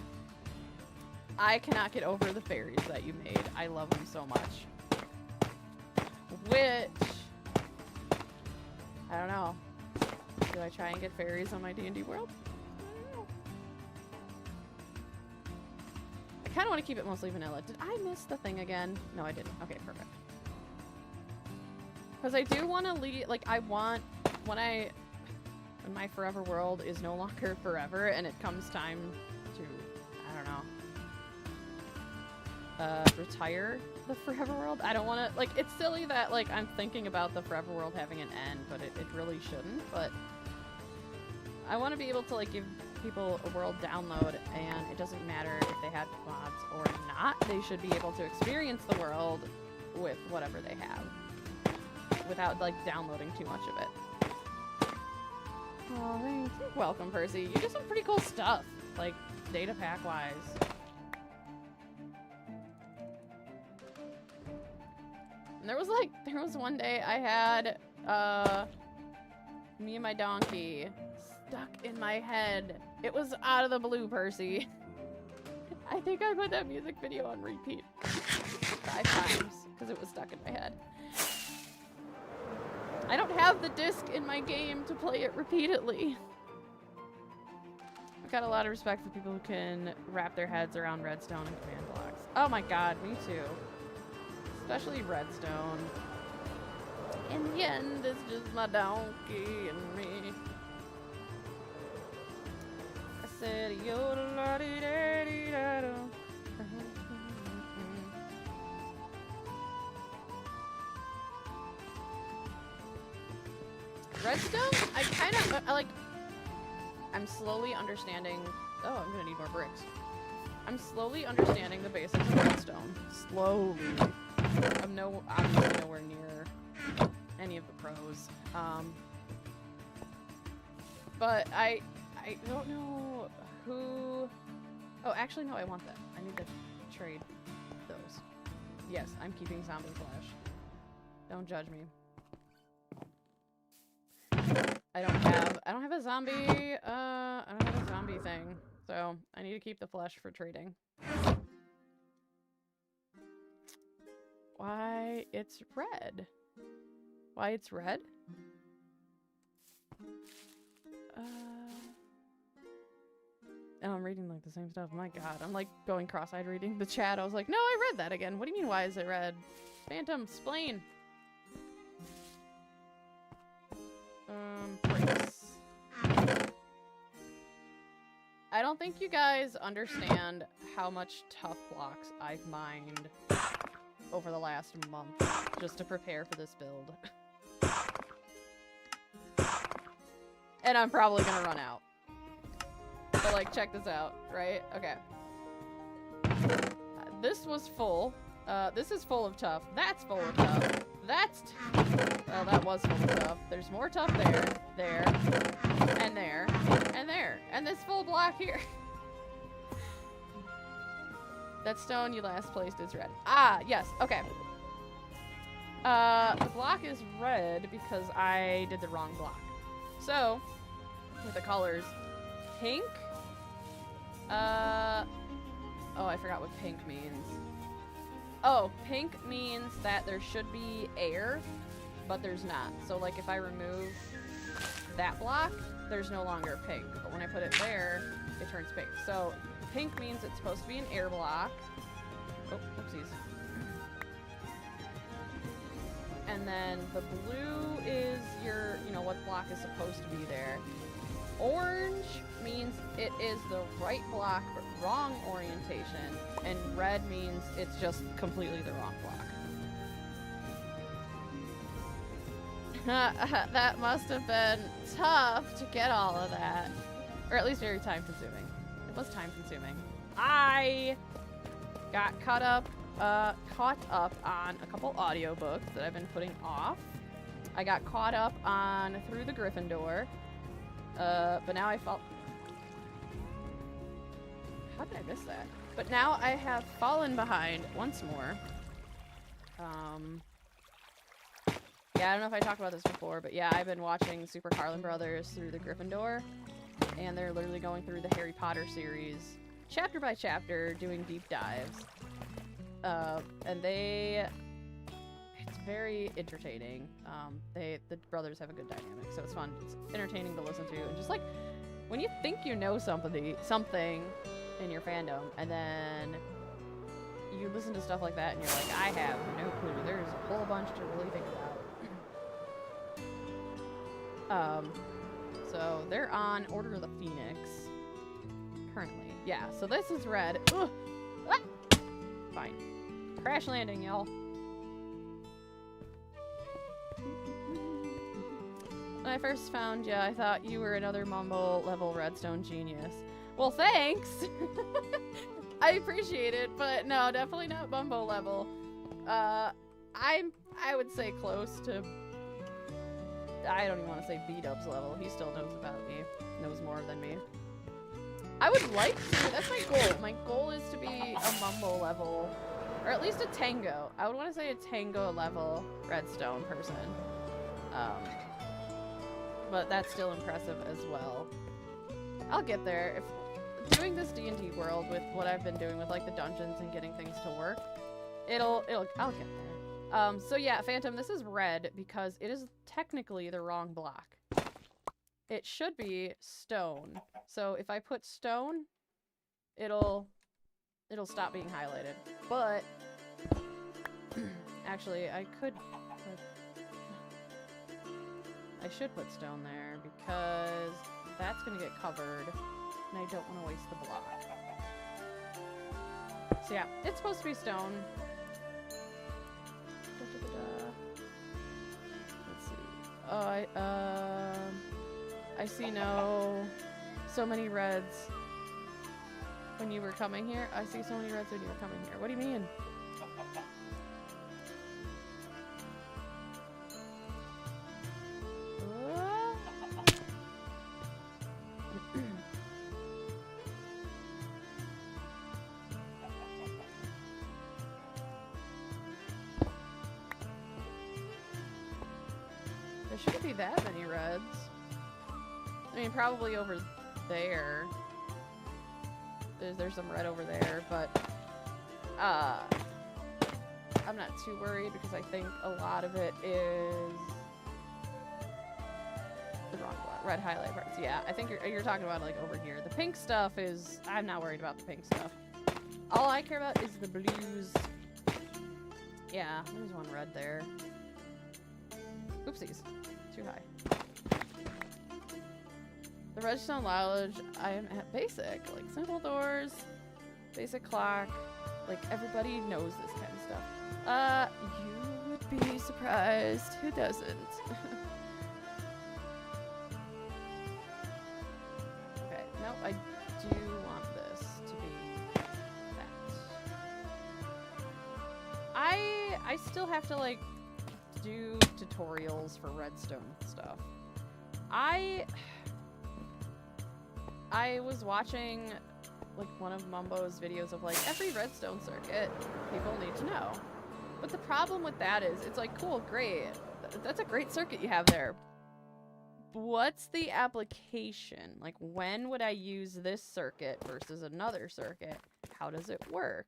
I cannot get over the fairies that you made. I love them so much. Which, I don't know. Do I try and get fairies on my D&D world? I don't know. I kind of want to keep it mostly vanilla. Did I miss the thing again? No, I didn't. Okay, perfect. Because I do want to leave, like, I want, when my forever world is no longer forever and it comes time to, I don't know, retire the forever world. I don't want to, like, it's silly that, like, I'm thinking about the forever world having an end, but it really shouldn't, but I want to be able to, like, give people a world download, and it doesn't matter if they have mods or not. They should be able to experience the world with whatever they have without, like, downloading too much of it. Oh, thanks. You're welcome, Percy. You do some pretty cool stuff, like data pack wise. And there was one day I had me and my donkey stuck in my head. It was out of the blue, Percy. I think I put that music video on repeat 5 times because it was stuck in my head. I don't have the disc in my game to play it repeatedly. I've got a lot of respect for people who can wrap their heads around redstone and command blocks. Oh my god, me too. Especially redstone. In the end, it's just my donkey and me. I said, yoda-la-dee-da-dee-da-do. Redstone, I kind of, I'm slowly understanding, oh, I'm gonna need more bricks. I'm slowly understanding the basics of redstone. Slowly. I'm obviously nowhere near any of the pros. But I don't know who, oh, actually, no, I want that. I need to trade those. Yes, I'm keeping zombie flesh. Don't judge me. I don't have a zombie, I don't have a zombie thing, so I need to keep the flesh for trading. Why it's red? Why it's red? Oh, I'm reading like the same stuff. My god, I'm like going cross-eyed reading the chat. I was like, no, I read that again. What do you mean, why is it red? Phantom, splain. Bricks. I don't think you guys understand how much tough blocks I've mined over the last month just to prepare for this build. And I'm probably gonna run out. But like, check this out, right? Okay. This was full. This is full of tough. That's full of tough. That's well, that was full of tough. There's more tough there, there, and there, and there, and this full block here. That stone you last placed is red. Ah, yes, okay. The block is red because I did the wrong block. So, with the colors, pink, oh, I forgot what pink means. Oh, pink means that there should be air, but there's not. So, like, if I remove that block, there's no longer pink. But when I put it there, it turns pink. So, pink means it's supposed to be an air block. Oh, oopsies. And then the blue is your, you know, what block is supposed to be there. Orange means it is the right block, but wrong orientation. And red means it's just completely the wrong block. That must have been tough to get all of that. Or at least very time consuming. It was time consuming. I got caught up on a couple audiobooks that I've been putting off. I got caught up on Through the Gryffindor. But now I felt... How did I miss that? But now I have fallen behind once more. Yeah, I don't know if I talked about this before, but yeah, I've been watching Super Carlin Brothers Through the Gryffindor, and they're literally going through the Harry Potter series, chapter by chapter, doing deep dives. And it's very entertaining. The brothers have a good dynamic, so it's fun. It's entertaining to listen to, and just like when you think you know something in your fandom, and then you listen to stuff like that, and you're like, I have no clue. There's a whole bunch to really think about. So they're on Order of the Phoenix currently. Yeah, so this is red. Ugh. Ah! Fine. Crash landing, y'all. When I first found you, I thought you were another Mumbo level redstone genius. Well, thanks! I appreciate it, but no, definitely not Mumbo level. I would say close to I don't even want to say B-Dub's level. He still knows about me. Knows more than me. I would like to. That's my goal. My goal is to be a Mumbo level. Or at least a Tango. I would want to say a Tango level redstone person. But that's still impressive as well. I'll get there. If doing this D&D world with what I've been doing with like the dungeons and getting things to work, I'll get there. So yeah, Phantom, this is red because it is technically the wrong block. It should be stone. So if I put stone, it'll stop being highlighted. But actually, I should put stone there because that's gonna get covered and I don't want to waste the block. So yeah, it's supposed to be stone. Let's see. Oh, I see so many reds when you were coming here. I see so many reds when you were coming here. What do you mean? There shouldn't be that many reds. I mean, probably over there. There's some red over there, but I'm not too worried because I think a lot of it is the wrong one. Red highlight parts. Yeah, I think you're talking about like over here. The pink stuff is, I'm not worried about the pink stuff. All I care about is the blues. Yeah, there's one red there. Oopsies. Too high. The redstone knowledge, I am at basic. Like simple doors, basic clock. Like everybody knows this kind of stuff. You would be surprised. Who doesn't? Okay, nope, I do want this to be that. I still have to like do tutorials for redstone stuff. I was watching like one of Mumbo's videos of like every redstone circuit people need to know. But the problem with that is it's like, cool, great. That's a great circuit you have there. What's the application? Like when would I use this circuit versus another circuit? How does it work?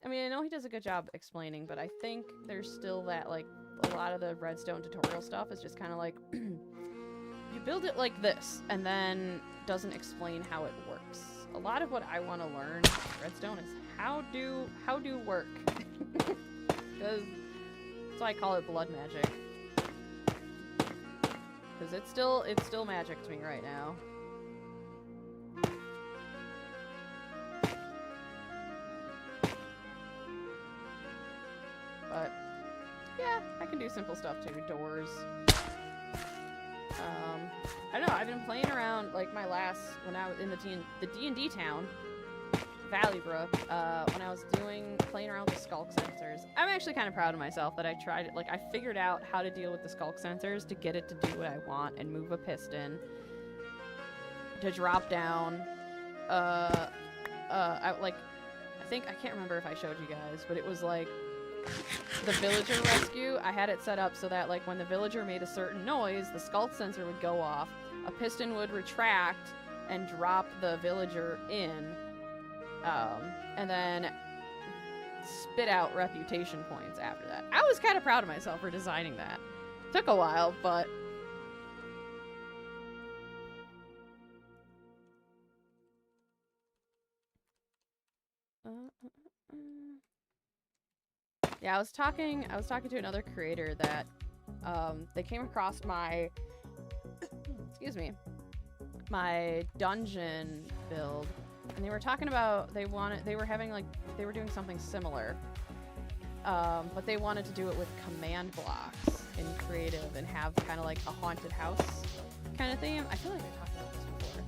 I mean, I know he does a good job explaining, but I think there's still that like a lot of the redstone tutorial stuff is just kind of like you build it like this and then doesn't explain how it works. A lot of what I want to learn redstone is how do work. Because that's why I call it blood magic. Because it's still magic to me right now. But yeah, I can do simple stuff too. Doors. I don't know, I've been playing around, like, when I was in the D&D town, Valleybrook, when I was playing around with the skulk sensors. I'm actually kind of proud of myself that I tried it. Like, I figured out how to deal with the skulk sensors to get it to do what I want and move a piston, to drop down, I can't remember if I showed you guys, but it was like, the villager rescue, I had it set up so that like when the villager made a certain noise, the skulk sensor would go off, a piston would retract and drop the villager in, and then spit out reputation points after that. I was kind of proud of myself for designing that. Took a while, but yeah, I was talking to another creator that they came across my my dungeon build, and they were talking about they were doing something similar, but they wanted to do it with command blocks in creative and have kind of like a haunted house kind of theme. I feel like I talked about this before.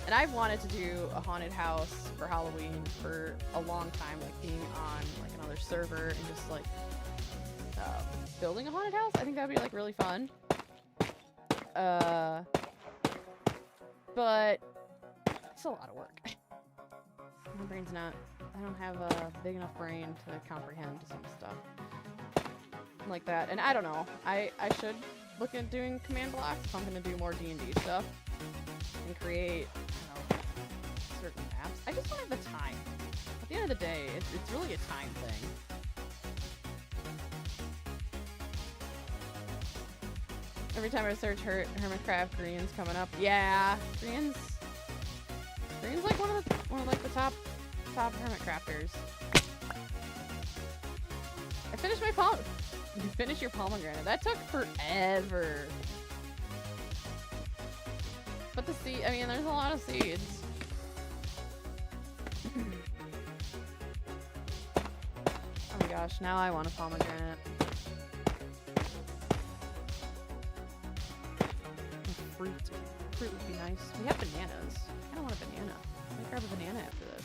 And I've wanted to do a haunted house for Halloween for a long time, like being on like another server and just like building a haunted house. I think that'd be like really fun. But it's a lot of work. My brain's not. I don't have a big enough brain to comprehend some stuff like that. And I don't know. I should look at doing command blocks if I'm gonna do more D&D stuff and create, certain maps. I just don't have the time. At the end of the day, it's really a time thing. Every time I search Hermitcraft, Green's coming up. Yeah, Green's like one of the top Hermitcrafters. I finished my You finished your pomegranate. That took forever. But the seed, I mean, there's a lot of seeds. Oh my gosh, now I want a pomegranate. Fruit. Fruit would be nice. We have bananas. I don't want a banana. Let me grab a banana after this.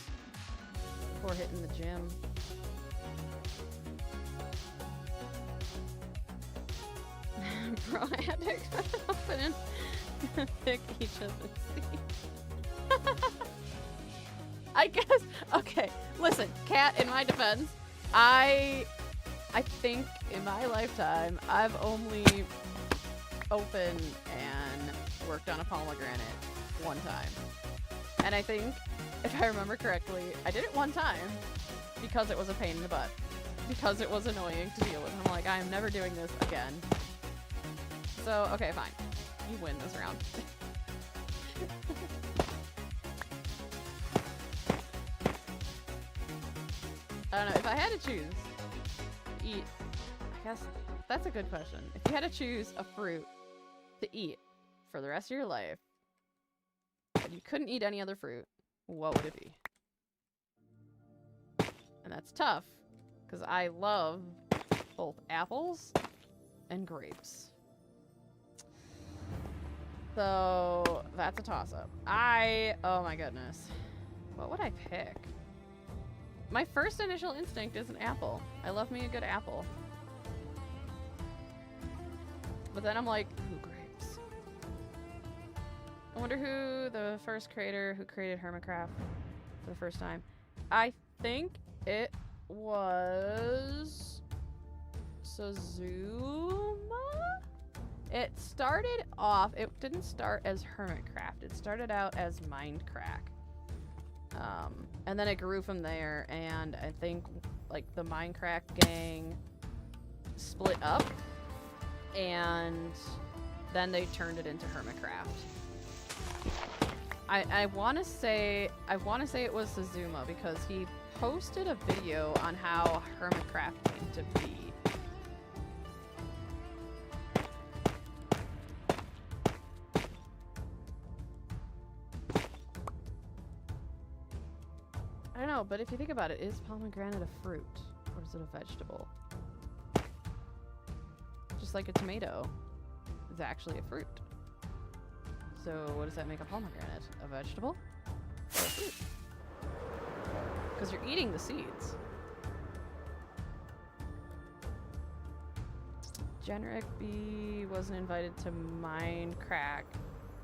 Before hitting the gym. Bro, I had to cut it open and pick each of the seeds. I guess, okay, listen, Cat, in my defense, I think in my lifetime, I've only opened and worked on a pomegranate one time. And I think, if I remember correctly, I did it one time because it was a pain in the butt. Because it was annoying to deal with. I'm like, I am never doing this again. So, okay, fine. You win this round. I don't know, if I had to choose, eat, I guess that's a good question. If you had to choose a fruit to eat for the rest of your life, and you couldn't eat any other fruit, what would it be? And that's tough, because I love both apples and grapes. So, that's a toss-up. Oh my goodness. What would I pick? My first initial instinct is an apple. I love me a good apple. But then I'm like, ooh, grapes. I wonder who the first creator who created Hermitcraft for the first time. I think it was Suzuma? It started off, it didn't start as Hermitcraft. It started out as Mindcrack. And then it grew from there, and I think like the Mindcrack gang split up, and then they turned it into Hermitcraft. I want to say it was Suzuma because he posted a video on how Hermitcraft came to be. I don't know, but if you think about it, is pomegranate a fruit or is it a vegetable? Just like a tomato is actually a fruit. So what does that make a pomegranate? A vegetable or a fruit? Because you're eating the seeds. Generic B wasn't invited to Mindcrack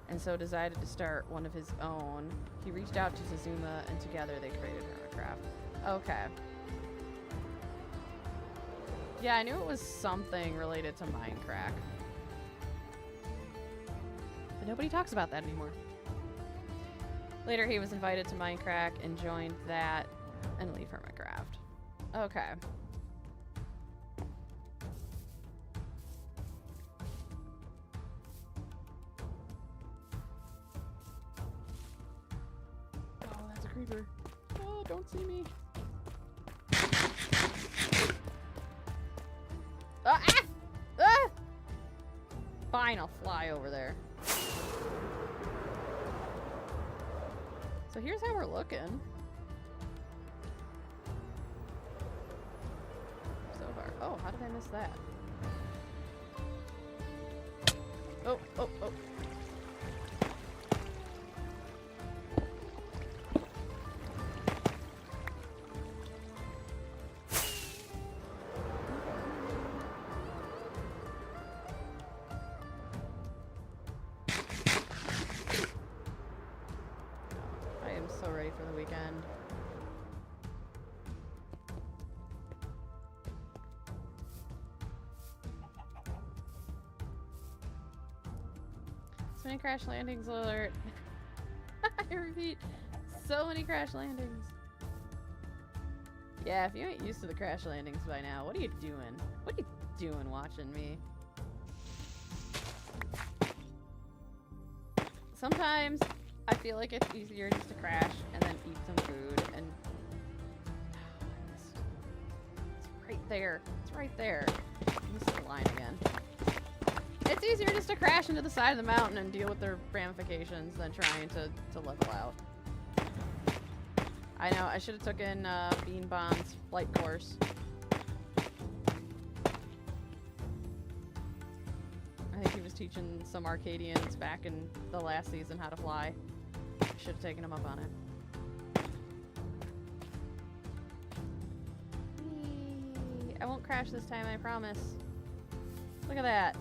and so decided to start one of his own. He reached out to Suzuma and together they created Hermitcraft. Okay. Yeah, I knew it was something related to Mindcrack. But nobody talks about that anymore. Later he was invited to Mindcrack and joined that and leave Hermitcraft. Okay. Creeper. Oh, don't see me. Ah! Ah! Fine, I'll fly over there. So here's how we're looking. So far. Oh, how did I miss that? Oh, oh, oh. many crash landings alert. I repeat, so many crash landings. Yeah, if you ain't used to the crash landings by now, what are you doing? What are you doing watching me? Sometimes I feel like it's easier just to crash and then eat some food and... It's right there. It's right there. This is the line again. It's easier just to crash into the side of the mountain and deal with their ramifications than trying to level out. I know, I should have taken Bean Bond's flight course. I think he was teaching some Arcadians back in the last season how to fly. Should have taken him up on it. Whee! I won't crash this time, I promise. Look at that.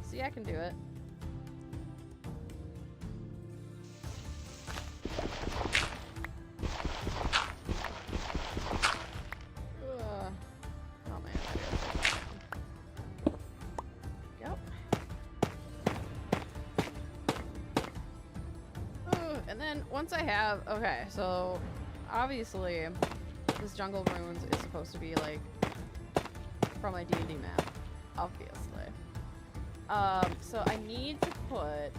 See, I can do it. Oh man. Yep. And then once I have... Okay, so obviously this Jungle Runes is supposed to be like from my D&D map. Obviously. So I need to put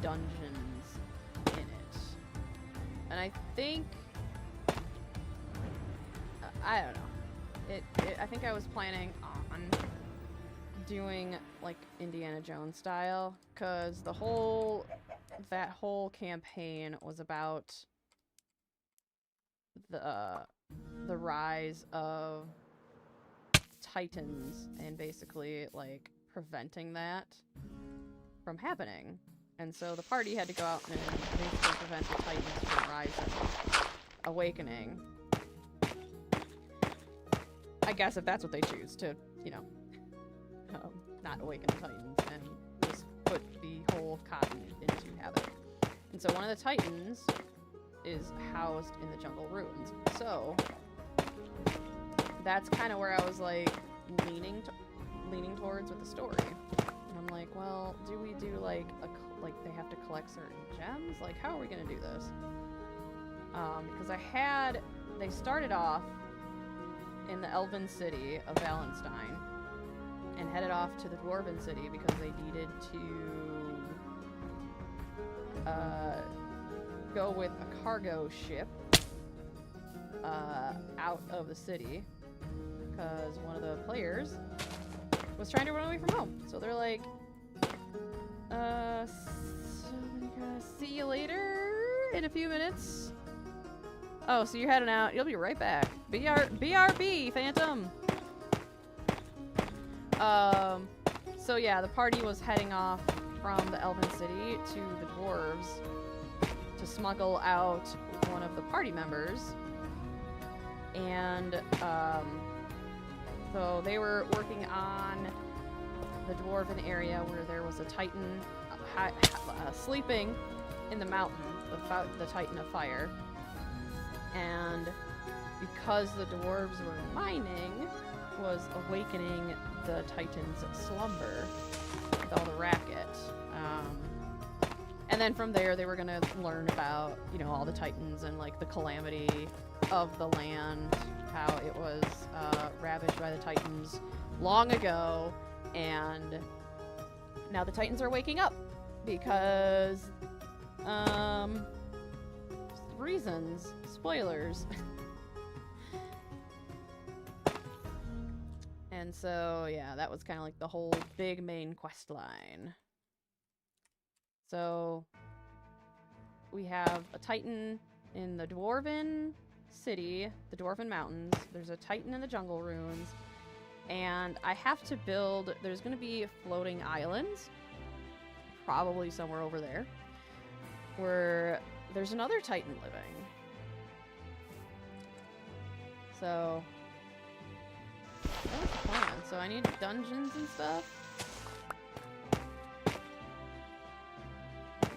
dungeons in it. And I think... I don't know. I think I was planning on doing like Indiana Jones style, because that whole campaign was about the rise of Titans and basically like preventing that from happening. And so the party had to go out and basically prevent the Titans from rising, awakening. I guess if that's what they choose to, you know, not awaken the Titans and just put the whole cotton into havoc. And so one of the Titans is housed in the Jungle Ruins. So that's kind of where I was like leaning towards with the story. And I'm like, well, do we do like they have to collect certain gems? Like, how are we gonna do this? Because they started off in the Elven city of Valenstein and headed off to the Dwarven city because they needed to go with a cargo ship out of the city because one of the players was trying to run away from home. So they're like, see you later in a few minutes. Oh, so you're heading out. You'll be right back. BRB, Phantom! So yeah, the party was heading off from the Elven City to the Dwarves to smuggle out one of the party members. And, so they were working on the Dwarven area where there was a Titan sleeping in the mountain, the Titan of Fire. And because the dwarves were mining, was awakening the Titan's slumber with all the racket. And then from there, they were gonna learn about, you know, all the Titans and like the calamity of the land, how it was ravaged by the Titans long ago, and now the Titans are waking up because reasons. Spoilers. And so, yeah, that was kind of like the whole big main quest line. So, we have a Titan in the Dwarven city, the Dwarven Mountains. There's a Titan in the Jungle Ruins. And I have to build... There's going to be floating islands. Probably somewhere over there. Where... There's another Titan living. So, that's the plan. So I need dungeons and stuff.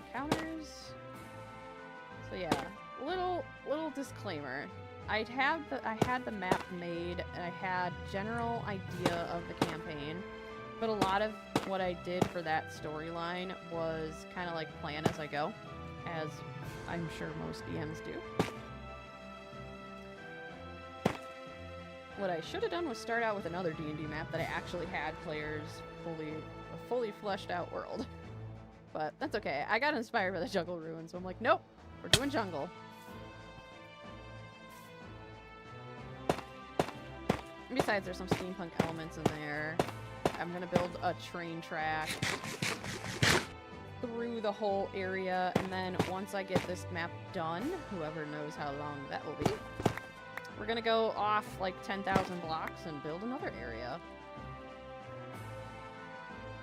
Encounters. So yeah, little disclaimer. I had the map made and I had general idea of the campaign, But a lot of what I did for that storyline was kind of like plan as I go, as I'm sure most DMs do. What I should have done was start out with another D&D map that I actually had players a fully fleshed out world. But that's okay. I got inspired by the jungle ruins, so I'm like, nope, we're doing jungle. And besides, there's some steampunk elements in there. I'm gonna build a train track through the whole area, and then once I get this map done, whoever knows how long that will be, we're gonna go off like 10,000 blocks and build another area.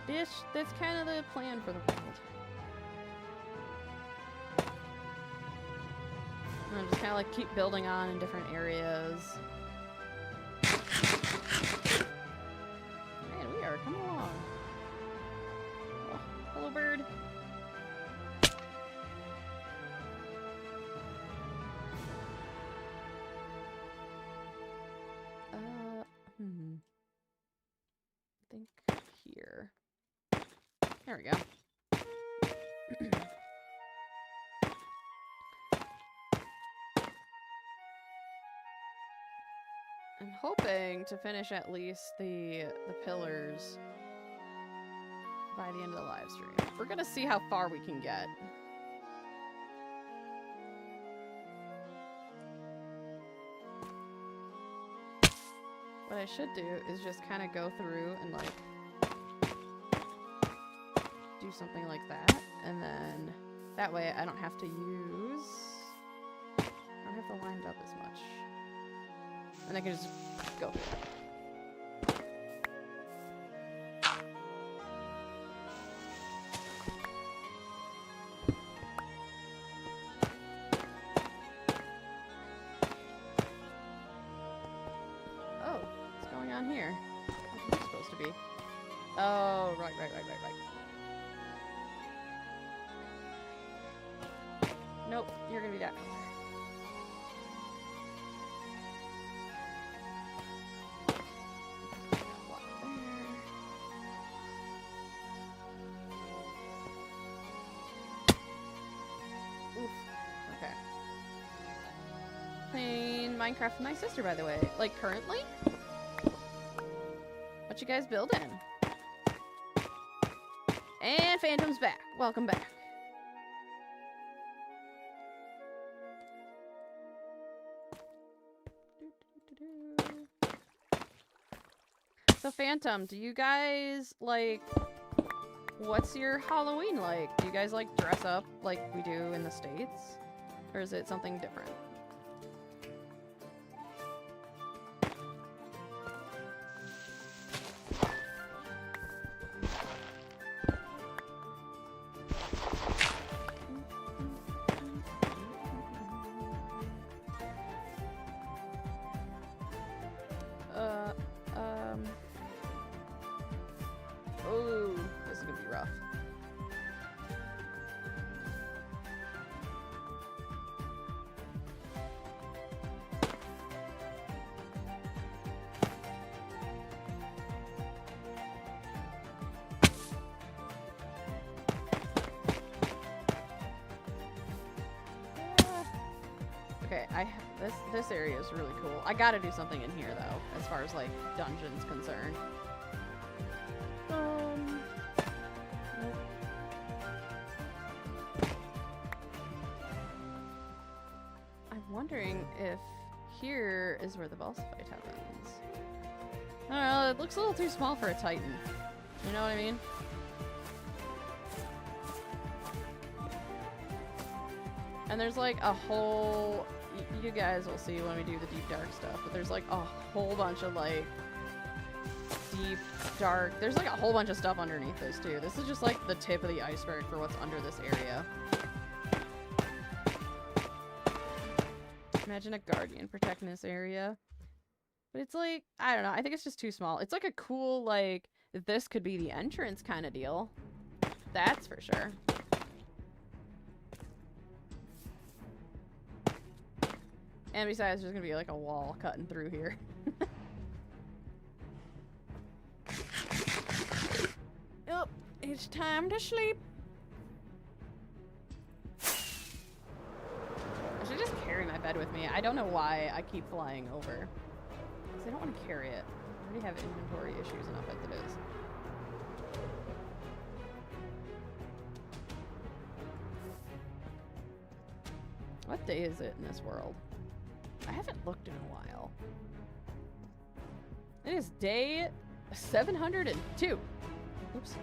That's kind of the plan for the world. And just kind of like keep building on in different areas. Man, we are coming along. Oh, hello, bird. I think here. There we go. I'm hoping to finish at least the pillars by the end of the live stream. We're gonna see how far we can get. What I should do is just kind of go through and like do something like that, and then that way I don't have to line it up as much. And I can just go through it. Oh, what's going on here? What's this supposed to be? Oh, right. Nope, you're gonna be that color. Minecraft with my sister, by the way. Like, currently? What you guys building? And Phantom's back. Welcome back. So, Phantom, do you guys, like, what's your Halloween like? Do you guys, like, dress up like we do in the States? Or is it something different? Oh, this is gonna be rough. Okay, this area is really cool. I gotta do something in here though, as far as like dungeons concerned. Nope. I'm wondering if here is where the boss fight happens. I don't know, it looks a little too small for a Titan. You know what I mean? And there's like a whole... You guys will see when we do the deep dark stuff, but there's like a whole bunch of like deep dark... There's like a whole bunch of stuff underneath this too. This is just like the tip of the iceberg for what's under this area. Imagine a guardian protecting this area. But it's like, I don't know, I think it's just too small. It's like a cool, like, this could be the entrance kind of deal. That's for sure. And besides, there's gonna be like a wall cutting through here. It's time to sleep. I should just carry my bed with me. I don't know why I keep flying over. Because I don't want to carry it. I already have inventory issues enough as it is. What day is it in this world? I haven't looked in a while. It is day 702. Oops.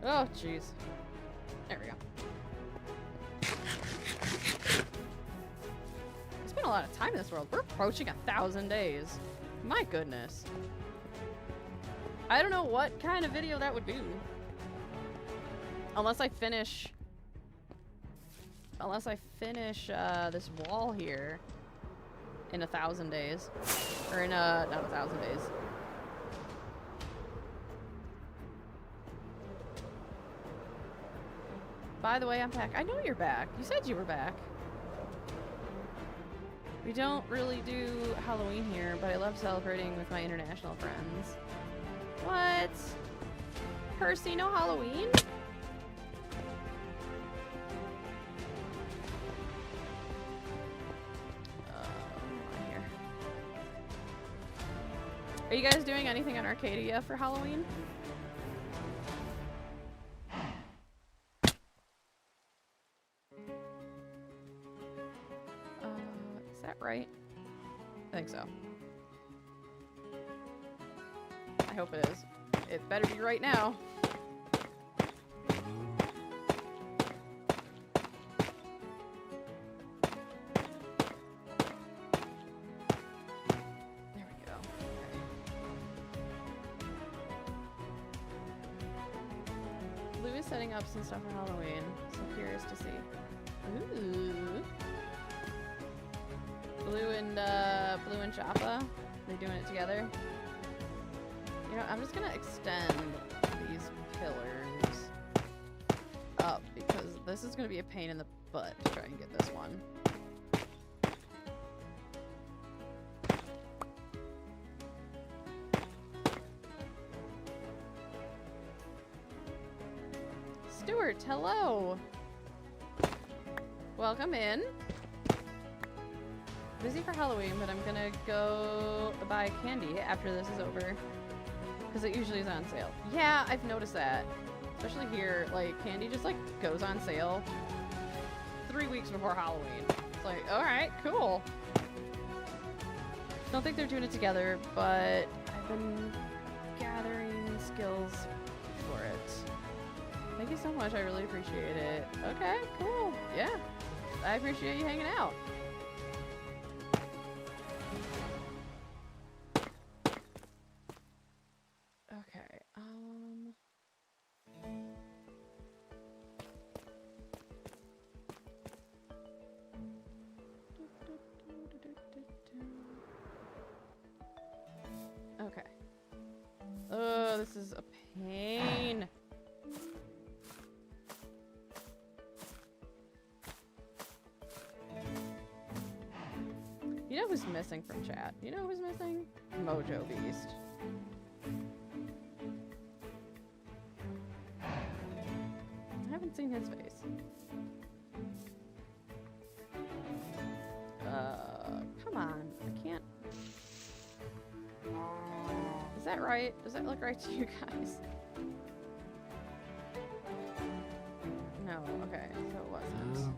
Oh, jeez. There we go. It's been a lot of time in this world. We're approaching 1,000 days. My goodness. I don't know what kind of video that would be. Unless I finish this wall here in 1,000 days. Or in not 1,000 days. By the way, I'm back. I know you're back. You said you were back. We don't really do Halloween here, but I love celebrating with my international friends. What? Percy, no Halloween? Are you guys doing anything in Arcadia for Halloween? Is that right? I think so. I hope it is. It better be right now. Setting up some stuff for Halloween, so I'm curious to see. Ooh. Blue and Joppa, they're doing it together. You know, I'm just gonna extend these pillars up because this is gonna be a pain in the butt to try and get this one. Stuart, hello. Welcome in. Busy for Halloween, but I'm gonna go buy candy after this is over. Because it usually is on sale. Yeah, I've noticed that. Especially here, like, candy just, like, goes on sale 3 weeks before Halloween. It's like, alright, cool. Don't think they're doing it together, but I've been gathering skills for it. Thank you so much. I really appreciate it. Okay, cool. Yeah. I appreciate you hanging out. Okay. Okay. Oh, this is a pain. You know who's missing from chat? You know who's missing? Mojo Beast. I haven't seen his face. Come on. I can't. Is that right? Does that look right to you guys? No. Okay. So it wasn't.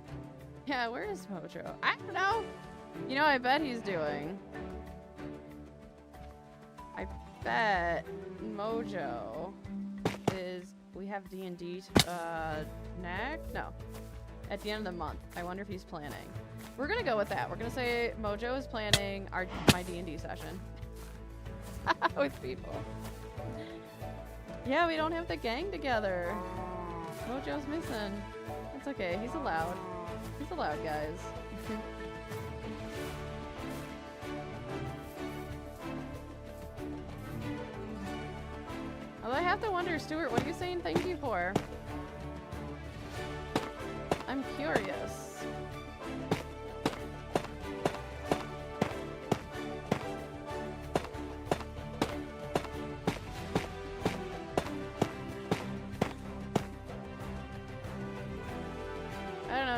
Yeah, where is Mojo? I don't know. You know, I bet he's doing. I bet Mojo is. We have D&D next? No. At the end of the month. I wonder if he's planning. We're gonna go with that. We're gonna say Mojo is planning my D&D session. With people. Yeah, we don't have the gang together. Mojo's missing. That's okay. He's allowed. He's allowed, guys. Although I have to wonder, Stuart, what are you saying thank you for? I'm curious.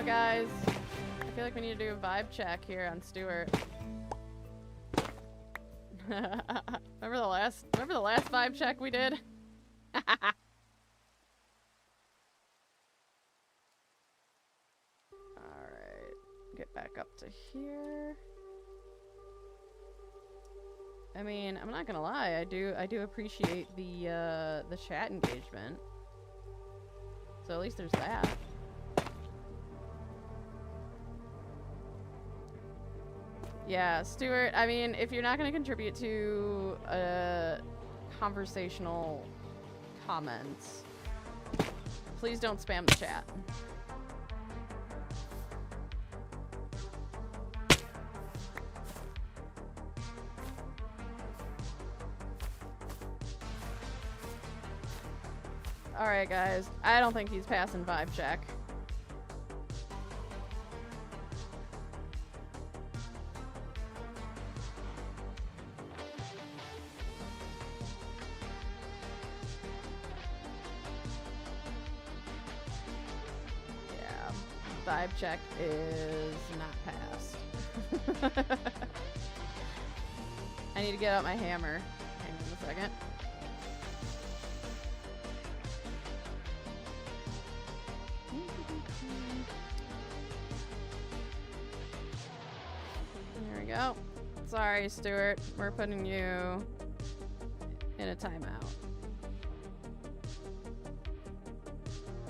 guys, I feel like we need to do a vibe check here on Stuart. Remember the last vibe check we did? Alright. Get back up to here. I mean, I'm not gonna lie, I do appreciate the chat engagement. So at least there's that. Yeah, Stuart, I mean, if you're not gonna contribute to conversational comments, please don't spam the chat. Alright guys, I don't think he's passing vibe check. Yeah, vibe check is not passed. I need to get out my hammer. Hang on a second. There we go. Sorry, Stuart. We're putting you in a timeout.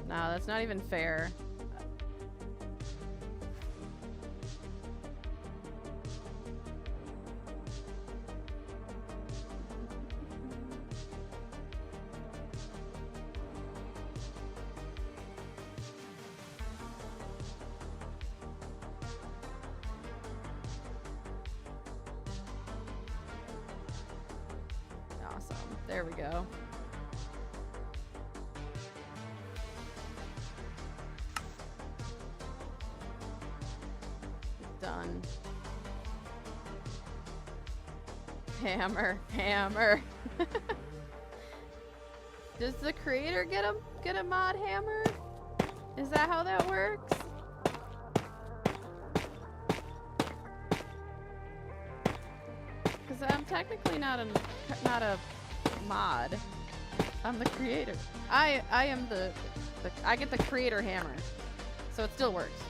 No, that's not even fair. Awesome. There we go. Done. Hammer, hammer. Does the creator get a mod hammer? Is that how that works? Because I'm technically not a mod. I'm the creator. I am I get the creator hammer, so it still works.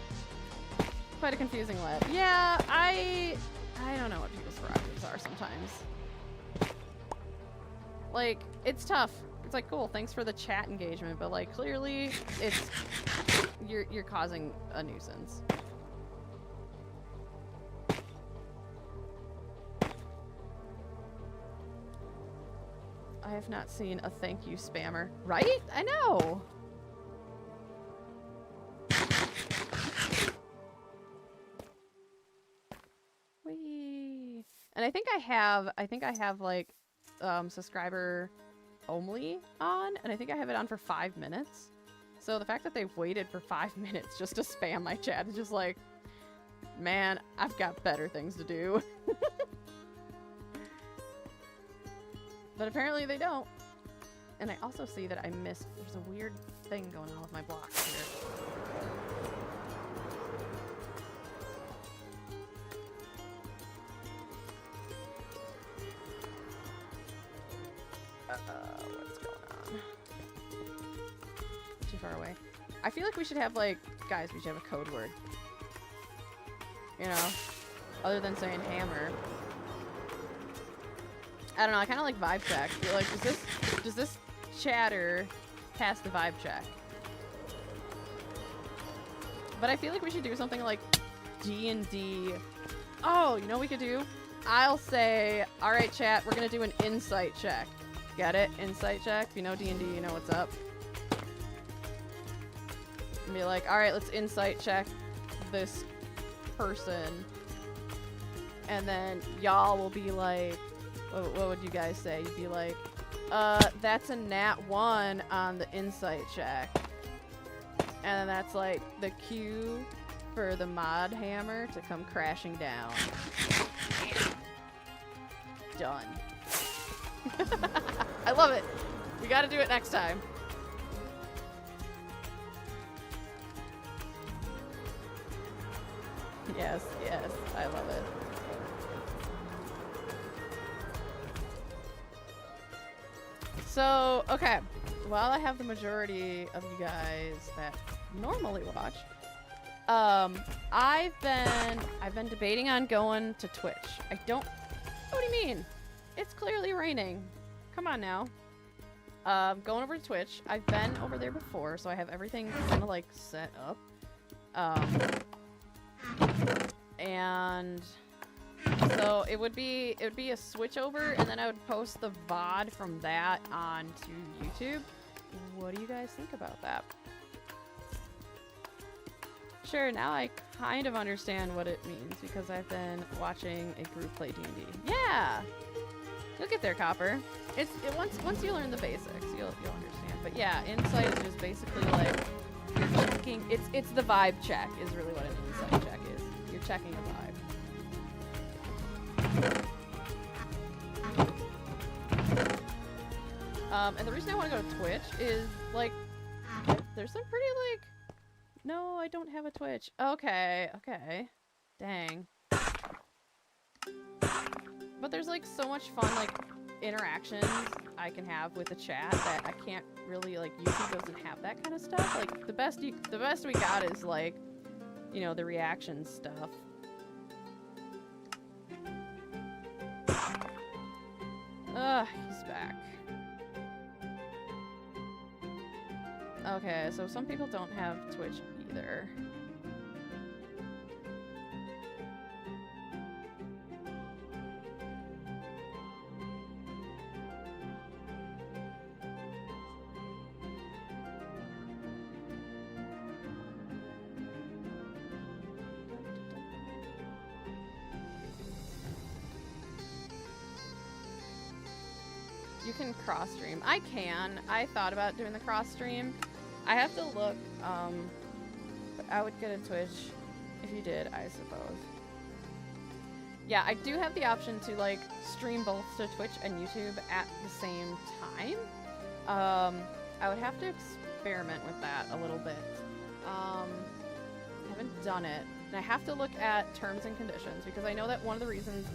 Quite a confusing lab. Yeah, I don't know what people's prerogatives are sometimes. Like, it's tough. It's like, cool, thanks for the chat engagement, but like clearly it's you're causing a nuisance. I have not seen a thank you spammer. Right? I know. Whee. And I think I have like subscriber only on, and I think I have it on for 5 minutes. So the fact that they've waited for 5 minutes just to spam my chat is just like, man, I've got better things to do. But apparently they don't. And I also see that I missed, there's a weird thing going on with my blocks here. What's going on? Too far away. I feel like we should have like, guys, we should have a code word. You know? Other than saying hammer. I don't know, I kind of like vibe check. You're like, does this chatter pass the vibe check? But I feel like we should do something like D&D. Oh, you know what we could do? I'll say, all right, chat, we're gonna do an insight check. Get it? Insight check. If you know D&D, you know what's up. And be like, all right, let's insight check this person. And then y'all will be like, what would you guys say? You'd be like, that's a nat 1 on the insight check. And then that's like the cue for the mod hammer to come crashing down. Done. I love it. We gotta do it next time. Yes, yes, I love it. So, okay, while I have the majority of you guys that normally watch, I've been debating on going to Twitch. I don't. What do you mean? It's clearly raining. Come on now. Going over to Twitch. I've been over there before, so I have everything kind of like set up. And so it would be a switch over, and then I would post the VOD from that onto YouTube. What do you guys think about that? Sure, now I kind of understand what it means because I've been watching a group play D&D. Yeah, you'll get there, Copper. Once you learn the basics, you'll understand. But yeah, insight is just basically like you're checking. It's the vibe check is really what an insight check is. You're checking a vibe. And the reason I want to go to Twitch is like there's some pretty like. No, I don't have a Twitch. Okay, okay. Dang. But there's like so much fun like interactions I can have with the chat that I can't really like YouTube doesn't have that kind of stuff. Like the best we got is like, you know, the reaction stuff. He's back. Okay, so some people don't have Twitch either. You can cross stream. I can. I thought about doing the cross stream. I have to look, but I would get a Twitch if you did, I suppose. Yeah, I do have the option to, like, stream both to Twitch and YouTube at the same time. I would have to experiment with that a little bit. I haven't done it. And I have to look at terms and conditions, because I know that one of the reasons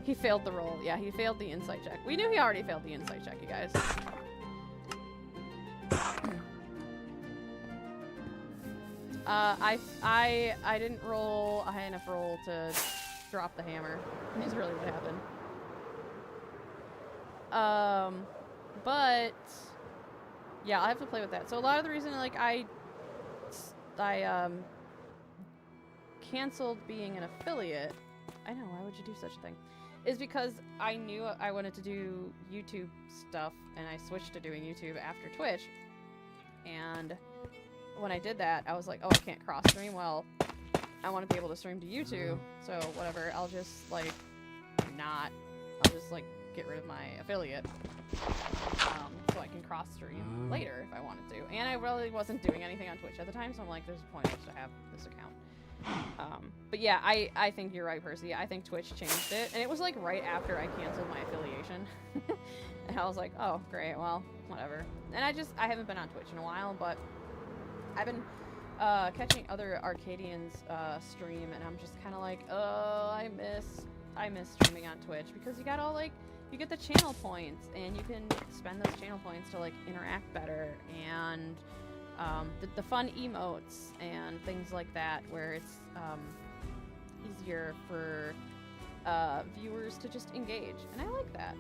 he failed the roll. Yeah, he failed the insight check. We knew he already failed the insight check, you guys. I didn't roll a high enough roll to drop the hammer. Is really what happened. But yeah, I'll have to play with that. So a lot of the reason like I canceled being an affiliate. I know, why would you do such a thing? Is because I knew I wanted to do YouTube stuff, and I switched to doing YouTube after Twitch. And when I did that, I was like, oh, I can't cross stream. Well, I want to be able to stream to YouTube, so whatever. I'll just like I'll just like get rid of my affiliate, so I can cross stream later if I wanted to. And I really wasn't doing anything on Twitch at the time, so I'm like, there's a point to have this account. But yeah, I think you're right, Percy. I think Twitch changed it, and it was like right after I canceled my affiliation. And I was like, oh, great, well, whatever. And I haven't been on Twitch in a while, but I've been catching other Arcadians stream, and I'm just kind of like, oh, I miss streaming on Twitch, because you got all like, you get the channel points, and you can spend those channel points to like interact better, and the fun emotes and things like that, where it's easier for viewers to just engage, and I like that.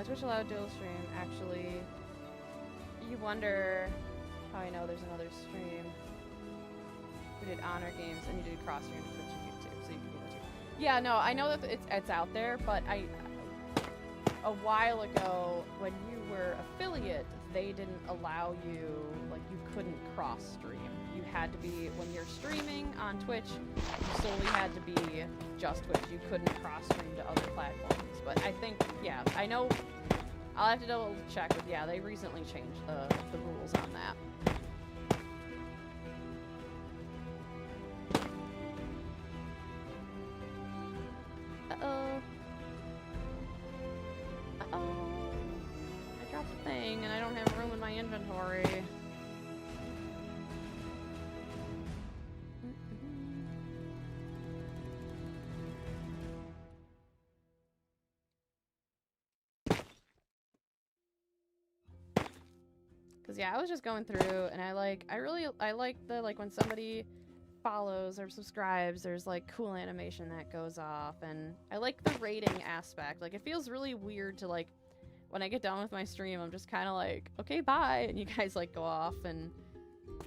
Twitch allowed dual stream. Actually, you wonder how I know there's another stream. We did Honor Games, and you did cross stream to Twitch and YouTube, so you can do that too. Yeah, no, I know that it's out there, but a while ago when you were affiliate, they didn't allow you, like, you couldn't cross stream. You had to be, when you're streaming on Twitch, you solely had to be just Twitch. You couldn't cross stream to other platforms. But I think, yeah, I know, I'll have to double check, but yeah, they recently changed the rules on that. Uh-oh. Uh-oh. I dropped a thing, and I don't have room in my inventory. Cause yeah, I was just going through, and I like the like when somebody follows or subscribes, there's like cool animation that goes off, and I like the rating aspect. Like it feels really weird to like when I get done with my stream, I'm just kind of like, okay, bye, and you guys like go off, and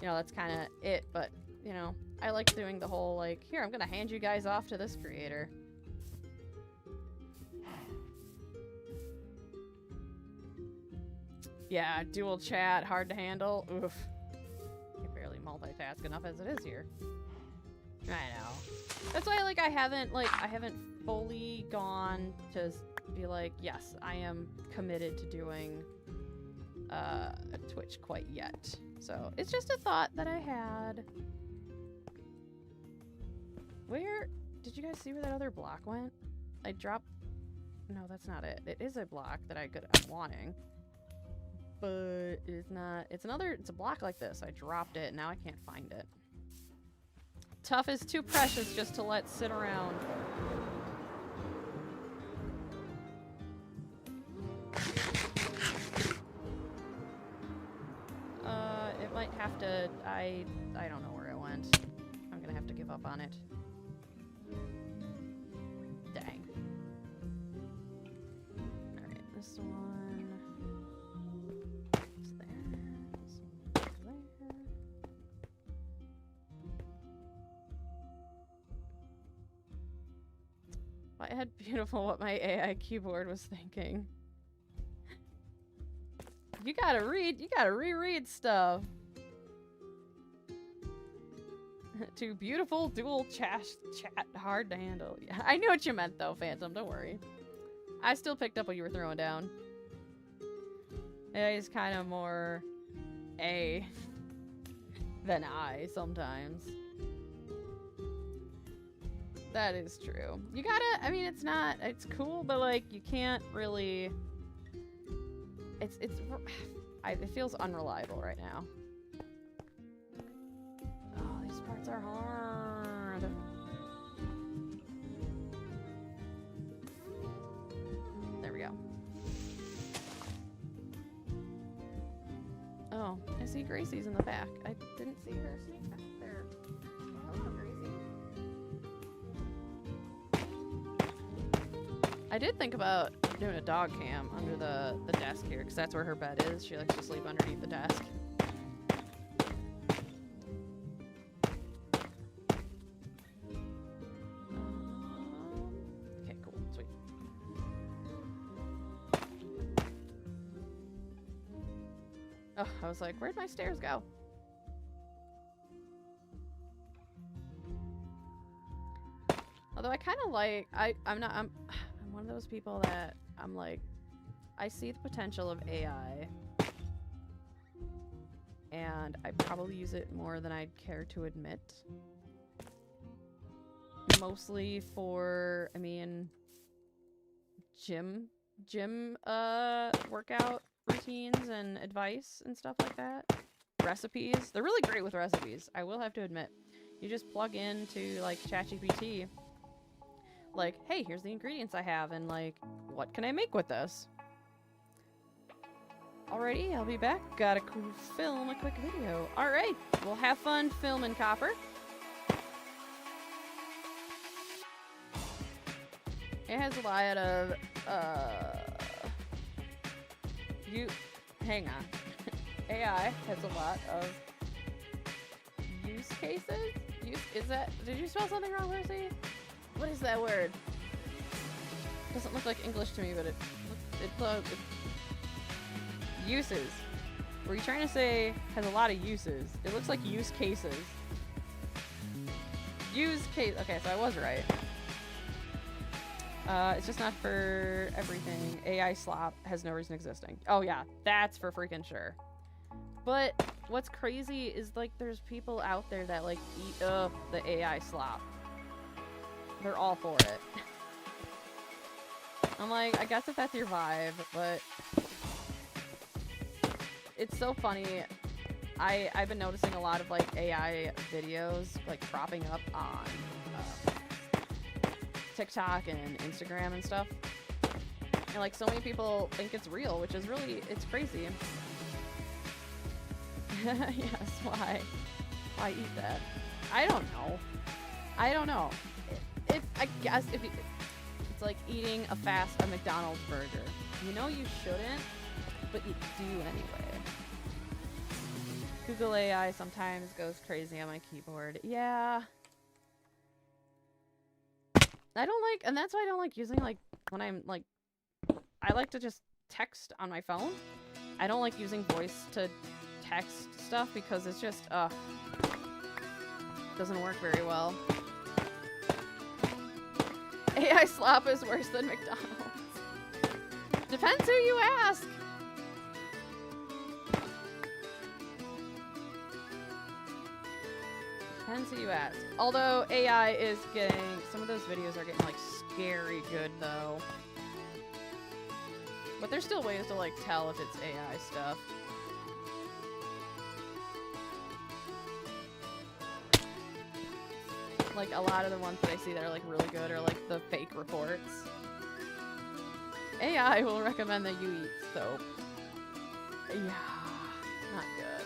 you know that's kind of it. But you know, I like doing the whole like, here, I'm gonna hand you guys off to this creator. Yeah, dual chat, hard to handle. Oof. I can barely multitask enough as it is here. I know. That's why like I haven't fully gone to be like, yes, I am committed to doing Twitch quite yet. So it's just a thought that I had. Where did you guys see where that other block went? I dropped. No, that's not it. It is a block that I'm wanting. But it's not. It's a block like this. I dropped it. Now I can't find it. Tough is too precious just to let sit around. It might have to. I don't know where it went. I'm gonna have to give up on it. Dang. All right, this one. I had beautiful what my AI keyboard was thinking. You gotta reread stuff. Too beautiful dual chat hard to handle. Yeah, I knew what you meant though, Phantom, don't worry. I still picked up what you were throwing down. AI is kind of more A than I sometimes. That is true. You gotta, I mean, it's cool, but like, you can't really, it feels unreliable right now. Oh, these parts are hard. There we go. Oh, I see Gracie's in the back. I didn't see her sneak back there. Hello, Gracie. I did think about doing a dog cam under the desk here, because that's where her bed is. She likes to sleep underneath the desk. Okay, cool. Sweet. Oh, I was like, where'd my stairs go? Although I kind of like, I'm one of those people that I'm like, I see the potential of AI, and I probably use it more than I'd care to admit. Mostly for, I mean, gym workout routines and advice and stuff like that. Recipes. They're really great with recipes, I will have to admit. You just plug into like ChatGPT, like, hey, here's the ingredients I have, and like, what can I make with this? Alrighty, I'll be back. Gotta film a quick video. Alright, we'll have fun filming, Copper. It has a lot of, hang on. AI has a lot of use cases? Did you spell something wrong, Lucy? What is that word? Doesn't look like English to me, but it uses. Were you trying to say has a lot of uses? It looks like use cases. Use case. Okay, so I was right. It's just not for everything. AI slop has no reason existing. Oh yeah, that's for freaking sure. But what's crazy is like there's people out there that like eat up the AI slop. They're all for it. I'm like, I guess if that's your vibe, but it's so funny. I've been noticing a lot of like AI videos like cropping up on TikTok and Instagram and stuff. And like so many people think it's real, which is really, it's crazy. Yes, why? Why eat that? I don't know. I don't know. I guess if you, it's like eating a McDonald's burger. You know you shouldn't, but you do anyway. Google AI sometimes goes crazy on my keyboard. Yeah. I don't like, and that's why I don't like using, like, when I'm, like, I like to just text on my phone. I don't like using voice to text stuff because it's just, doesn't work very well. AI slop is worse than McDonald's. Depends who you ask. Depends who you ask. Although AI is getting, some of those videos are getting like scary good though. But there's still ways to like tell if it's AI stuff. Like a lot of the ones that I see that are like really good are like the fake reports. AI will recommend that you eat soap. Yeah, not good.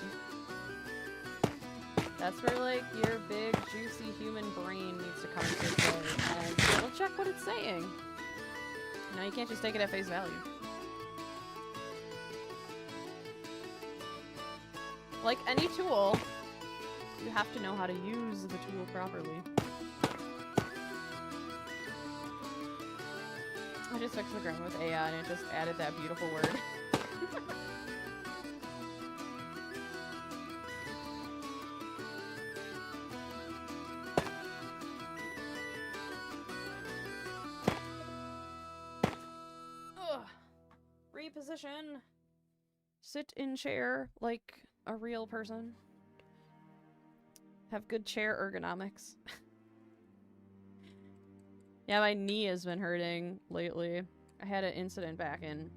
That's where like your big juicy human brain needs to come into play and double check what it's saying. You know, you can't just take it at face value. Like any tool, you have to know how to use the tool properly. I just fixed the grammar with AI and it just added that beautiful word. Ugh. Reposition. Sit in chair like a real person. Have good chair ergonomics. Yeah, my knee has been hurting lately. I had an incident back in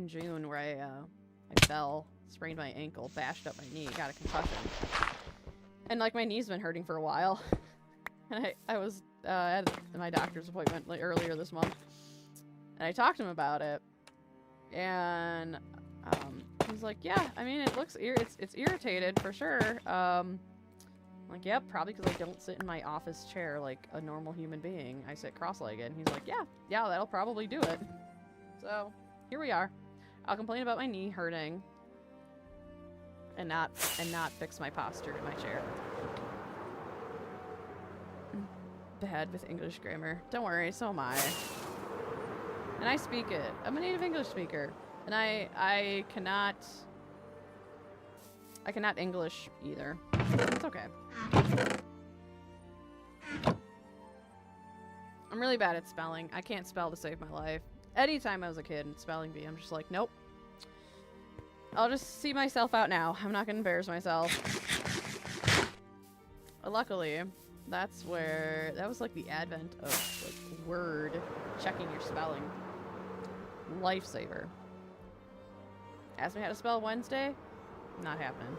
June where I fell, sprained my ankle, bashed up my knee, got a concussion. And like my knee's been hurting for a while. And I was at my doctor's appointment like earlier this month. And I talked to him about it. And he's like, yeah, I mean it looks it's irritated for sure. Like, yep, probably because I don't sit in my office chair like a normal human being. I sit cross-legged. And he's like, yeah, that'll probably do it. So, here we are. I'll complain about my knee hurting and not fix my posture in my chair. Bad with English grammar. Don't worry, so am I. And I speak it. I'm a native English speaker. And I cannot English either. It's okay. I'm really bad at spelling. I can't spell to save my life. Anytime I was a kid in spelling bee, I'm just like, nope. I'll just see myself out now. I'm not gonna embarrass myself. Luckily, that was like the advent of like Word checking your spelling. Lifesaver. Ask me how to spell Wednesday? Not happening.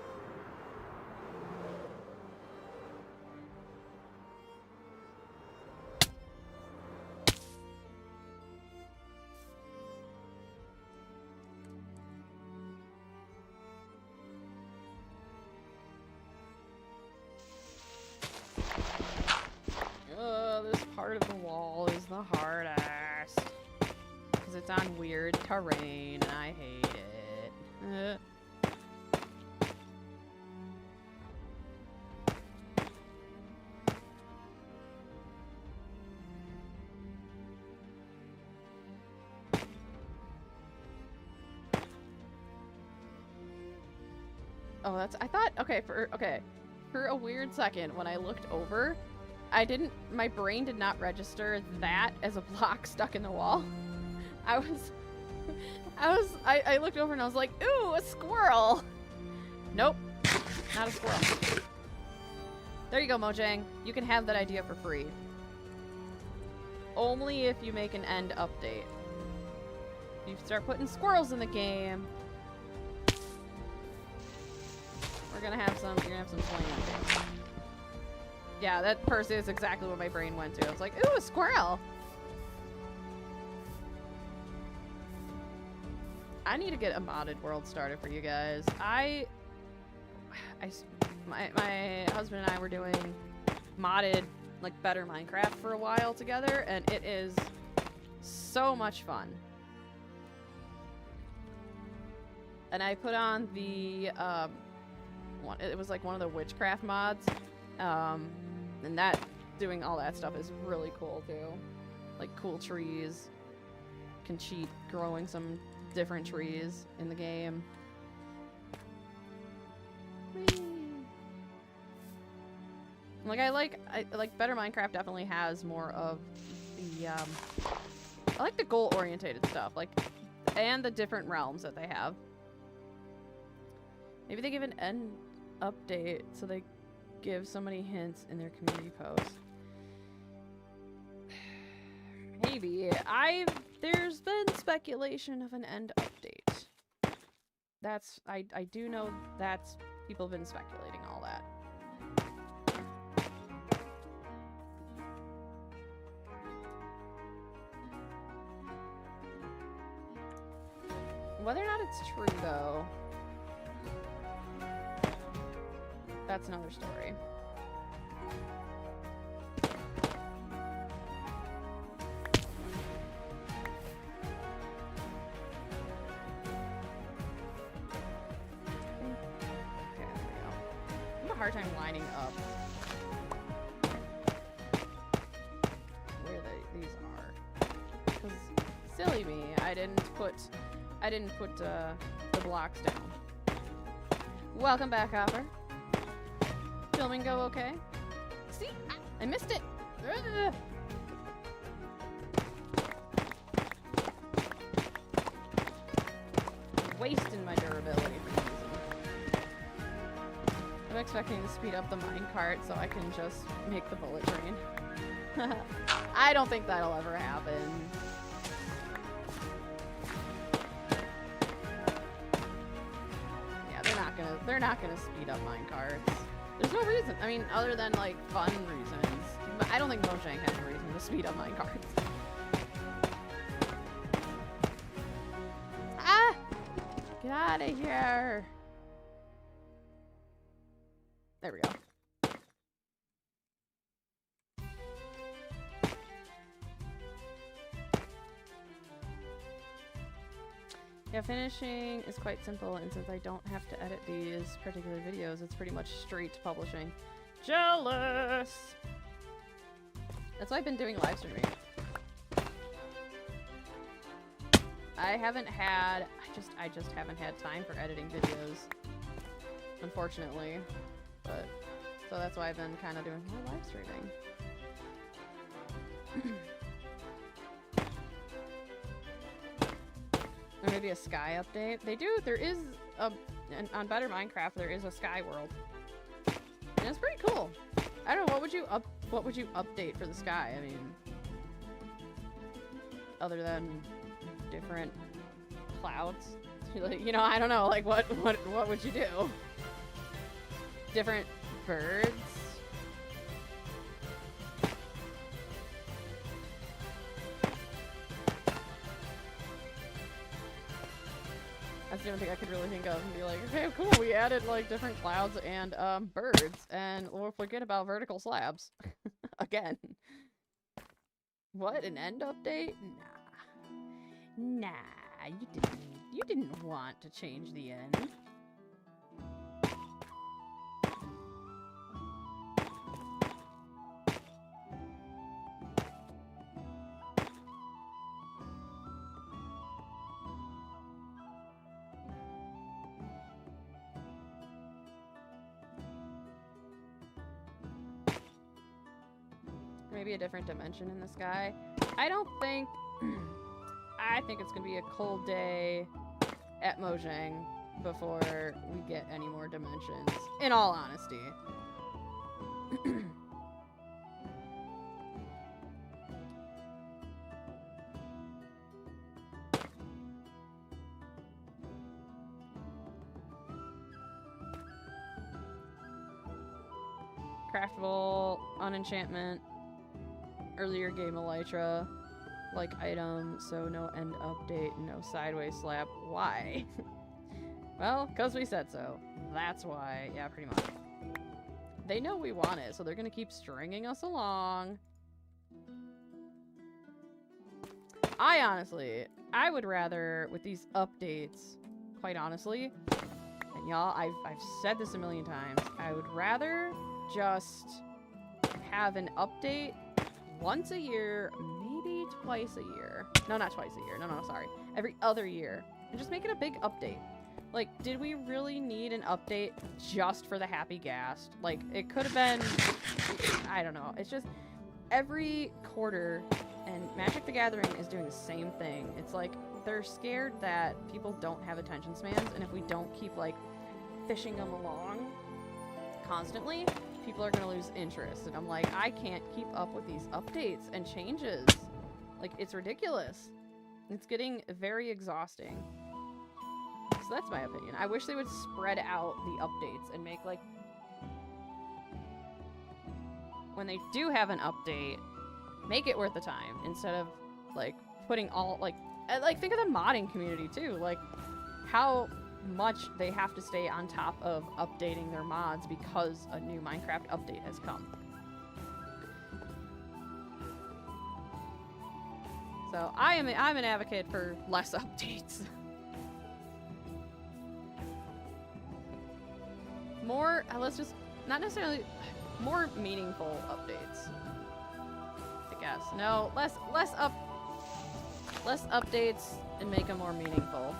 This part of the wall is the hardest. Because it's on weird terrain and I hate it. Oh, I thought, for a weird second when I looked over, my brain did not register that as a block stuck in the wall. I looked over and I was like, ooh, a squirrel. Nope, not a squirrel. There you go, Mojang. You can have that idea for free. Only if you make an end update. If you start putting squirrels in the game, you're gonna have some swing updates. Yeah, that person is exactly what my brain went to. I was like, ooh, a squirrel. I need to get a modded world started for you guys. my husband and I were doing modded, like, Better Minecraft for a while together, and it is so much fun. And I put on the, it was like one of the witchcraft mods, and that, doing all that stuff is really cool too. Like, cool trees. Can cheat growing some different trees in the game. Whee! Like, I like Better Minecraft definitely has more of the, I like the goal-orientated stuff, like, and the different realms that they have. Maybe they give an end update, so they give so many hints in their community posts. Maybe. There's been speculation of an end update. I do know that's, people have been speculating all that. Whether or not it's true, though, that's another story. Okay, there we go. I have a hard time lining up where these are. Because, silly me, I didn't put the blocks down. Welcome back, Hopper. Filming go okay? See? I missed it! Ugh. Wasting my durability for no reason. I'm expecting to speed up the minecart so I can just make the bullet train. I don't think that'll ever happen. They're not gonna speed up minecarts. There's no reason. I mean, other than, like, fun reasons. But I don't think Mojang has a reason to speed up minecarts. Ah! Get out of here! There we go. Yeah, finishing is quite simple, and since I don't have to edit these particular videos, it's pretty much straight to publishing. Jealous! That's why I've been doing live streaming. I just haven't had time for editing videos, unfortunately. But, so that's why I've been kind of doing more live streaming. Or maybe a sky update. There is on Better Minecraft, there is a sky world. And it's pretty cool. I don't know, what would you update for the sky? I mean, other than different clouds? You know, I don't know, like, what would you do? Different birds? That's the only thing I could really think of and be like, okay, cool, we added, like, different clouds and, birds, and we'll forget about vertical slabs. Again. What, an end update? Nah, you didn't want to change the end. Maybe a different dimension in the sky. I think it's gonna be a cold day at Mojang before we get any more dimensions, in all honesty. Craftable, unenchantment, earlier game elytra, like item, so no end update, no sideways slab. Why? Well, because we said so. That's why. Yeah, pretty much. They know we want it, so they're gonna keep stringing us along. I would rather, with these updates, quite honestly, and y'all, I've said this a million times, I would rather just have an update once a year, maybe twice a year. No, not twice a year. No, sorry. Every other year. And just make it a big update. Like, did we really need an update just for the Happy Ghast? Like, it could have been, I don't know. It's just every quarter, and Magic the Gathering is doing the same thing. It's like, they're scared that people don't have attention spans, and if we don't keep, like, fishing them along constantly, people are going to lose interest. And I'm like, I can't keep up with these updates and changes. Like, it's ridiculous. It's getting very exhausting. So that's my opinion. I wish they would spread out the updates and make, like, when they do have an update, make it worth the time instead of, like, putting all, like, think of the modding community, too. Like, how much they have to stay on top of updating their mods because a new Minecraft update has come. So I'm an advocate for less updates. More, let's just, not necessarily, more meaningful updates, I guess. No, less updates and make them more meaningful.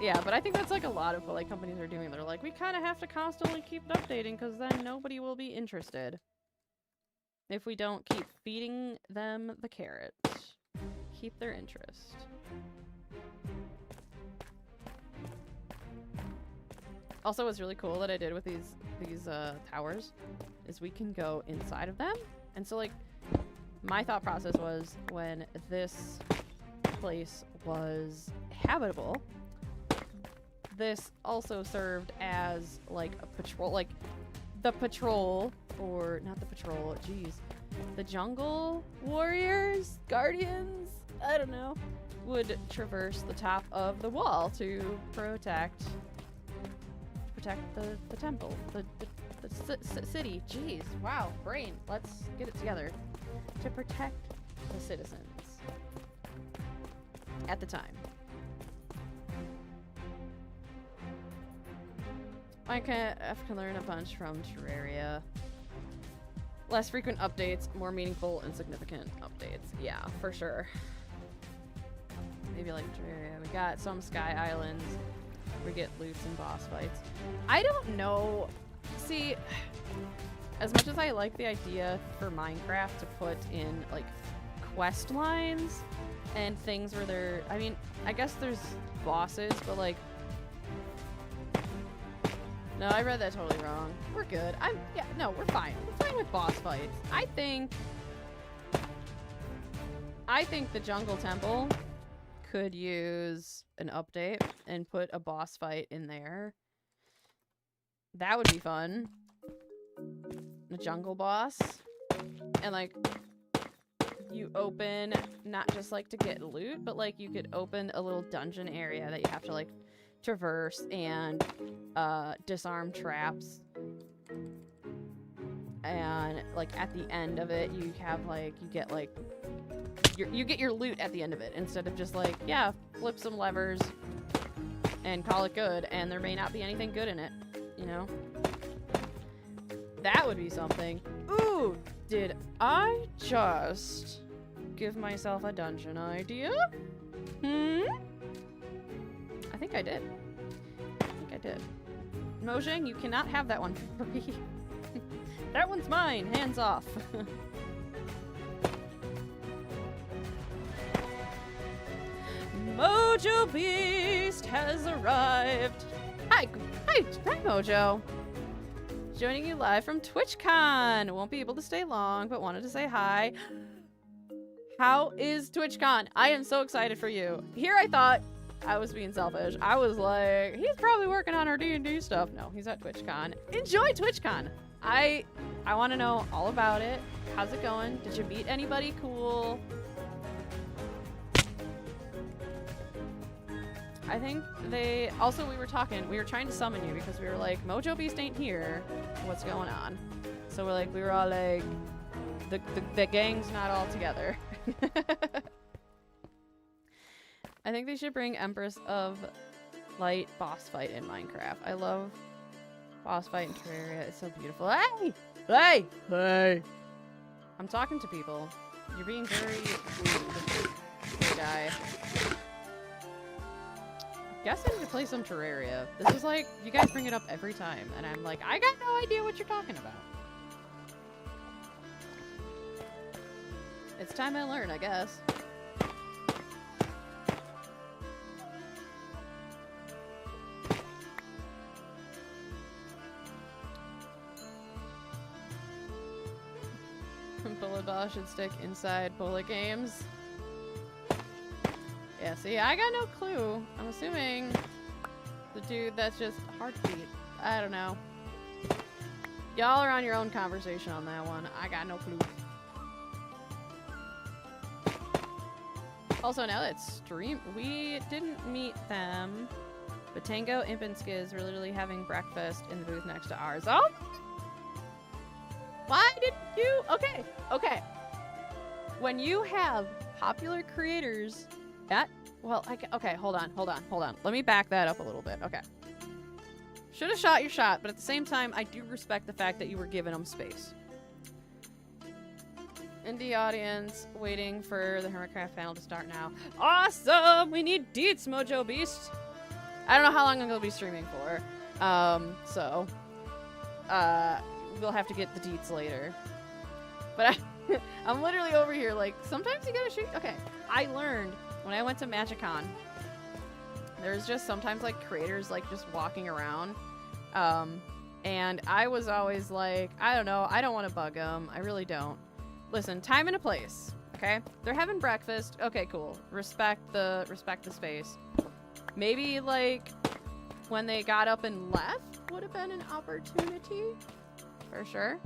Yeah, but I think that's like a lot of what like companies are doing. They're like, we kind of have to constantly keep updating because then nobody will be interested. If we don't keep feeding them the carrot. Keep their interest. Also, what's really cool that I did with these towers is we can go inside of them. And so like, my thought process was when this place was habitable, this also served as like a patrol, like the patrol, or not the patrol, geez, the jungle warriors, guardians, I don't know, would traverse the top of the wall to protect the temple, the city. Jeez, wow, brain, let's get it together. To protect the citizens at the time. I can learn a bunch from Terraria. Less frequent updates, more meaningful and significant updates. Yeah, for sure. Maybe like Terraria. We got some Sky Islands. We get loots and boss fights. I don't know. See, as much as I like the idea for Minecraft to put in like quest lines and things where they're, I mean, I guess there's bosses, but like, no, I read that totally wrong. We're good. We're fine. We're fine with boss fights. I think the Jungle Temple could use an update and put a boss fight in there. That would be fun. A jungle boss. And like, you open, not just like to get loot, but like you could open a little dungeon area that you have to like traverse and disarm traps, and like at the end of it you have like you get your loot at the end of it instead of just like, yeah, flip some levers and call it good, and there may not be anything good in it, you know. That would be something. Ooh, did I just give myself a dungeon idea? I think I did. Mojang, you cannot have that one for free. That one's mine. Hands off. Mojo Beast has arrived. Hi, Mojo. Joining you live from TwitchCon. Won't be able to stay long, but wanted to say hi. How is TwitchCon? I am so excited for you. Here I thought I was being selfish. I was like, he's probably working on our D&D stuff. No, he's at TwitchCon. Enjoy TwitchCon. I want to know all about it. How's it going? Did you meet anybody cool? I think they... Also, we were trying to summon you because we were like, Mojo Beast ain't here. What's going on? So we were all like, the gang's not all together. I think they should bring Empress of Light boss fight in Minecraft. I love boss fight in Terraria. It's so beautiful. Hey! Hey! Hey! I'm talking to people. You're being very rude, guy. I guess I need to play some Terraria. This is like, you guys bring it up every time, and I'm like, I got no idea what you're talking about. It's time I learn, I guess. Bullet Ball should stick inside bullet games. Yeah, see, I got no clue. I'm assuming the dude that's just hard to beat. I don't know. Y'all are on your own conversation on that one. I got no clue. Also, now that stream, we didn't meet them, but Tango, Imp, and Skiz were literally having breakfast in the booth next to ours. Oh! Why didn't you? Okay, okay. When you have popular creators at, well, okay, hold on. Let me back that up a little bit. Okay. Should have shot your shot, but at the same time, I do respect the fact that you were giving them space. Indie audience waiting for the Hermitcraft panel to start now. Awesome! We need deets, Mojo Beast. I don't know how long I'm gonna be streaming for. We'll have to get the deets later. But I'm literally over here like, sometimes you gotta shoot. Okay, I learned when I went to MagicCon, there's just sometimes like creators like just walking around. And I was always like, I don't know, I don't want to bug them. I really don't. Listen, time and a place, okay? They're having breakfast. Okay, cool. Respect the space. Maybe like when they got up and left would have been an opportunity for sure.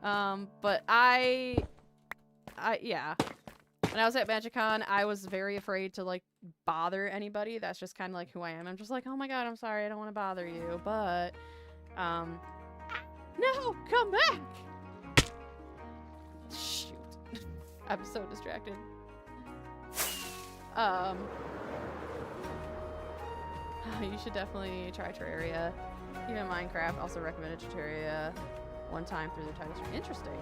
But yeah. When I was at MagicCon, I was very afraid to like bother anybody. That's just kind of like who I am. I'm just like, oh my god, I'm sorry, I don't want to bother you. But no, come back. Shoot. I'm so distracted. You should definitely try Terraria. Even Minecraft also recommended Terraria one time through their title stream. Interesting.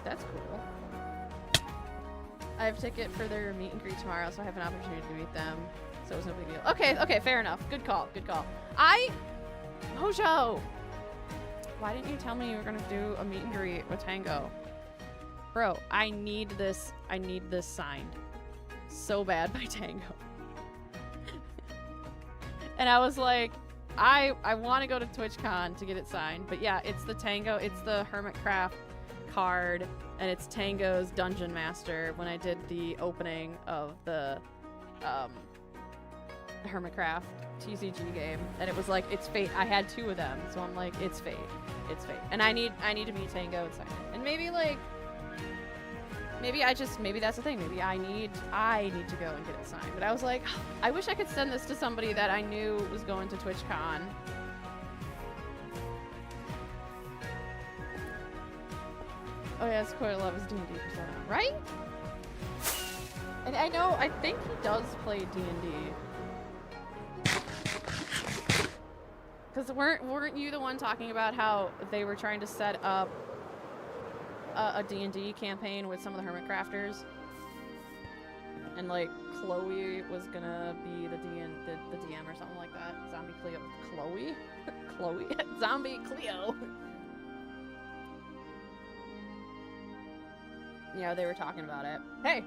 That's cool. I have a ticket for their meet and greet tomorrow, so I have an opportunity to meet them. So it was no big deal. Okay, fair enough. Good call. Mojo! Why didn't you tell me you were gonna do a meet and greet with Tango? Bro, I need this signed so bad by Tango. And I was like, I want to go to TwitchCon to get it signed. But yeah, it's the Tango, it's the Hermitcraft card, and it's Tango's Dungeon Master when I did the opening of the Hermitcraft TCG game. And it was like, it's fate. I had two of them, so I'm like, it's fate. It's fate. And I need to meet Tango and sign it. And maybe like, maybe that's the thing. Maybe I need to go and get it signed. But I was like, I wish I could send this to somebody that I knew was going to TwitchCon. Oh yeah, Square loves D&D Persona, right? And I think he does play D&D. Because weren't you the one talking about how they were trying to set up a D&D campaign with some of the Hermitcrafters? And like Chloe was gonna be the DM or something like that. Zombie Cleo. Chloe? Zombie Cleo. Yeah, they were talking about it. Hey,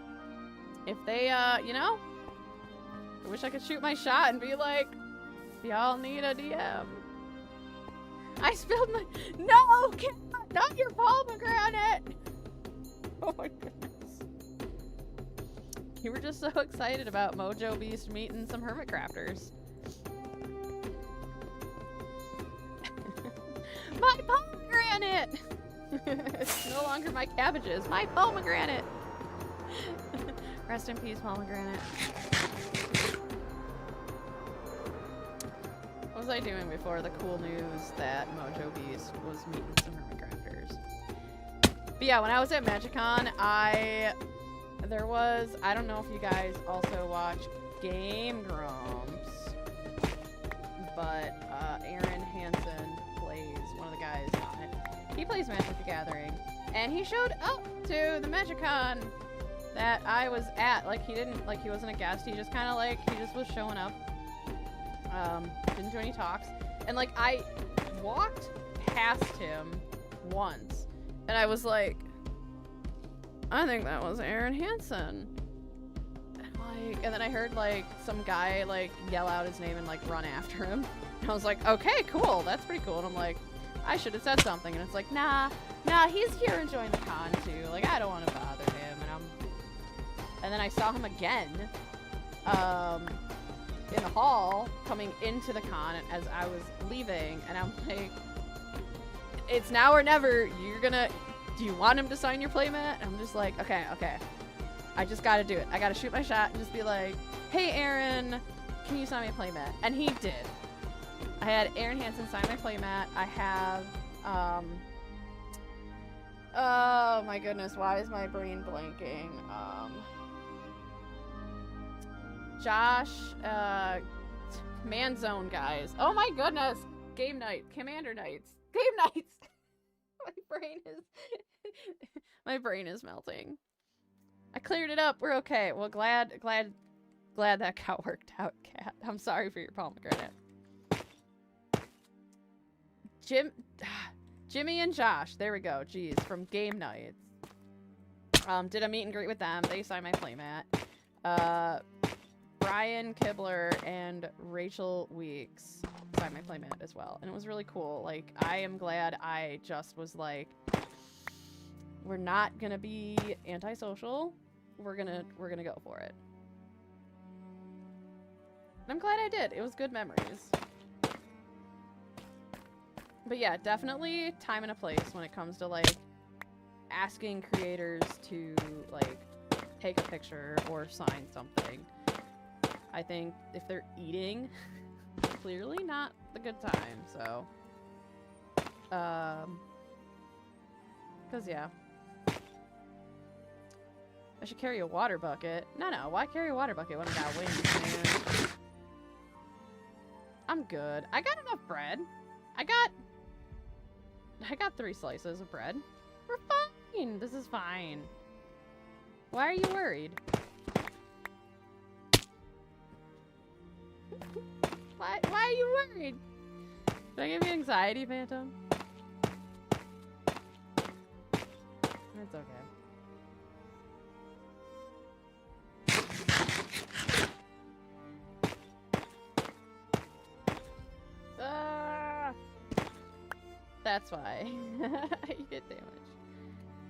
if they, you know, I wish I could shoot my shot and be like, y'all need a DM. I spilled my, no, not your pomegranate. Oh my goodness. You were just so excited about Mojo Beast meeting some hermit crafters. My pomegranate! It's no longer my cabbages, my pomegranate! Rest in peace, pomegranate. What was I doing before the cool news that Mojo Beast was meeting some hermit crafters? But yeah, when I was at MagicCon, I don't know if you guys also watch Game Grumps, but Aaron Hansen plays one of the guys on it. He plays Magic the Gathering, and he showed up to the MagicCon that I was at. Like, he wasn't a guest, he just kind of he just was showing up. Didn't do any talks, and like, I walked past him once, and I was like, I think that was Aaron Hansen. And then I heard like some guy like yell out his name and like run after him. And I was like, okay, cool, that's pretty cool. And I'm like, I should have said something. And it's like, nah, he's here enjoying the con too. Like, I don't want to bother him. And then I saw him again, in the hall coming into the con as I was leaving, and I'm like, it's now or never. Do you want him to sign your playmat? And I'm just like, okay. I just gotta do it. I gotta shoot my shot and just be like, hey Aaron, can you sign my playmat? And he did. I had Aaron Hansen sign my playmat. I have, oh my goodness, why is my brain blanking? Josh, Manzone guys. Oh my goodness, Game Night, Commander Nights, Game Nights. My brain is melting. I cleared it up. We're okay. Well, glad that got worked out, Cat. I'm sorry for your pomegranate. Jimmy and Josh. There we go. Jeez, from Game Nights. Did a meet and greet with them. They signed my playmat. Brian Kibler and Rachel Weeks signed my playmat as well, and it was really cool. Like, I am glad I just was like, we're not gonna be antisocial. We're gonna go for it. And I'm glad I did. It was good memories. But yeah, definitely time and a place when it comes to like asking creators to like take a picture or sign something. I think if they're eating, clearly not the good time, so. 'Cause yeah. I should carry a water bucket. No, why carry a water bucket when I got wings, man? I'm good. I got enough bread. I got 3 slices of bread. We're fine. This is fine. Why are you worried? Why are you worried? Did I give you anxiety, Phantom? It's okay. That's why. You get damaged.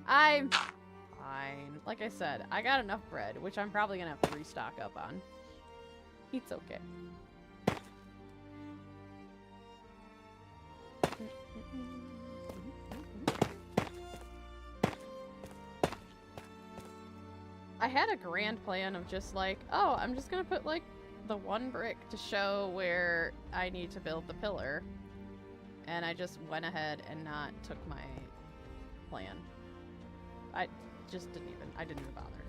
I'm fine. Like I said, I got enough bread, which I'm probably gonna have to restock up on. It's okay. I had a grand plan of just like, oh, I'm just gonna put like the 1 brick to show where I need to build the pillar. And I just went ahead and not took my plan. I didn't even bother.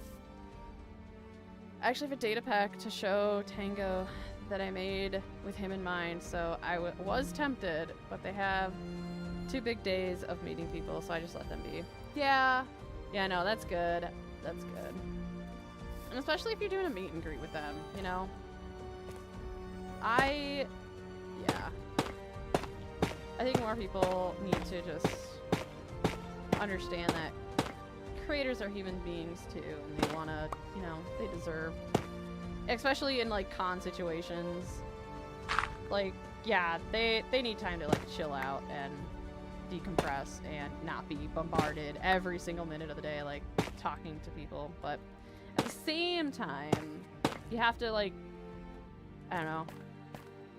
I actually have a data pack to show Tango that I made with him in mind, so I was tempted, but they have 2 big days of meeting people, so I just let them be. Yeah, no, that's good. That's good. And especially if you're doing a meet and greet with them, you know? I think more people need to just understand that creators are human beings too, and they want to, you know, they deserve, especially in like con situations, like, yeah, they need time to like chill out and decompress and not be bombarded every single minute of the day like talking to people. But At the same time, you have to, like, I don't know.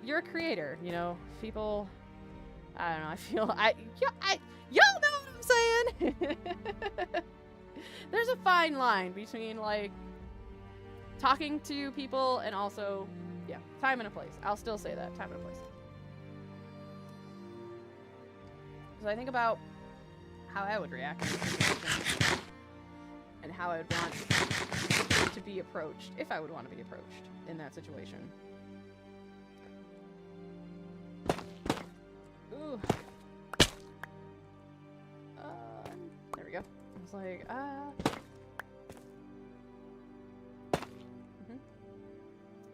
You're a creator, you know? People, I don't know, I feel, y'all know what I'm saying? There's a fine line between, like, talking to people and also, yeah, time and a place. I'll still say that, time and a place. So I think about how I would react and how I would want to be approached, if I would want to be approached in that situation. Ooh. There we go. I was like,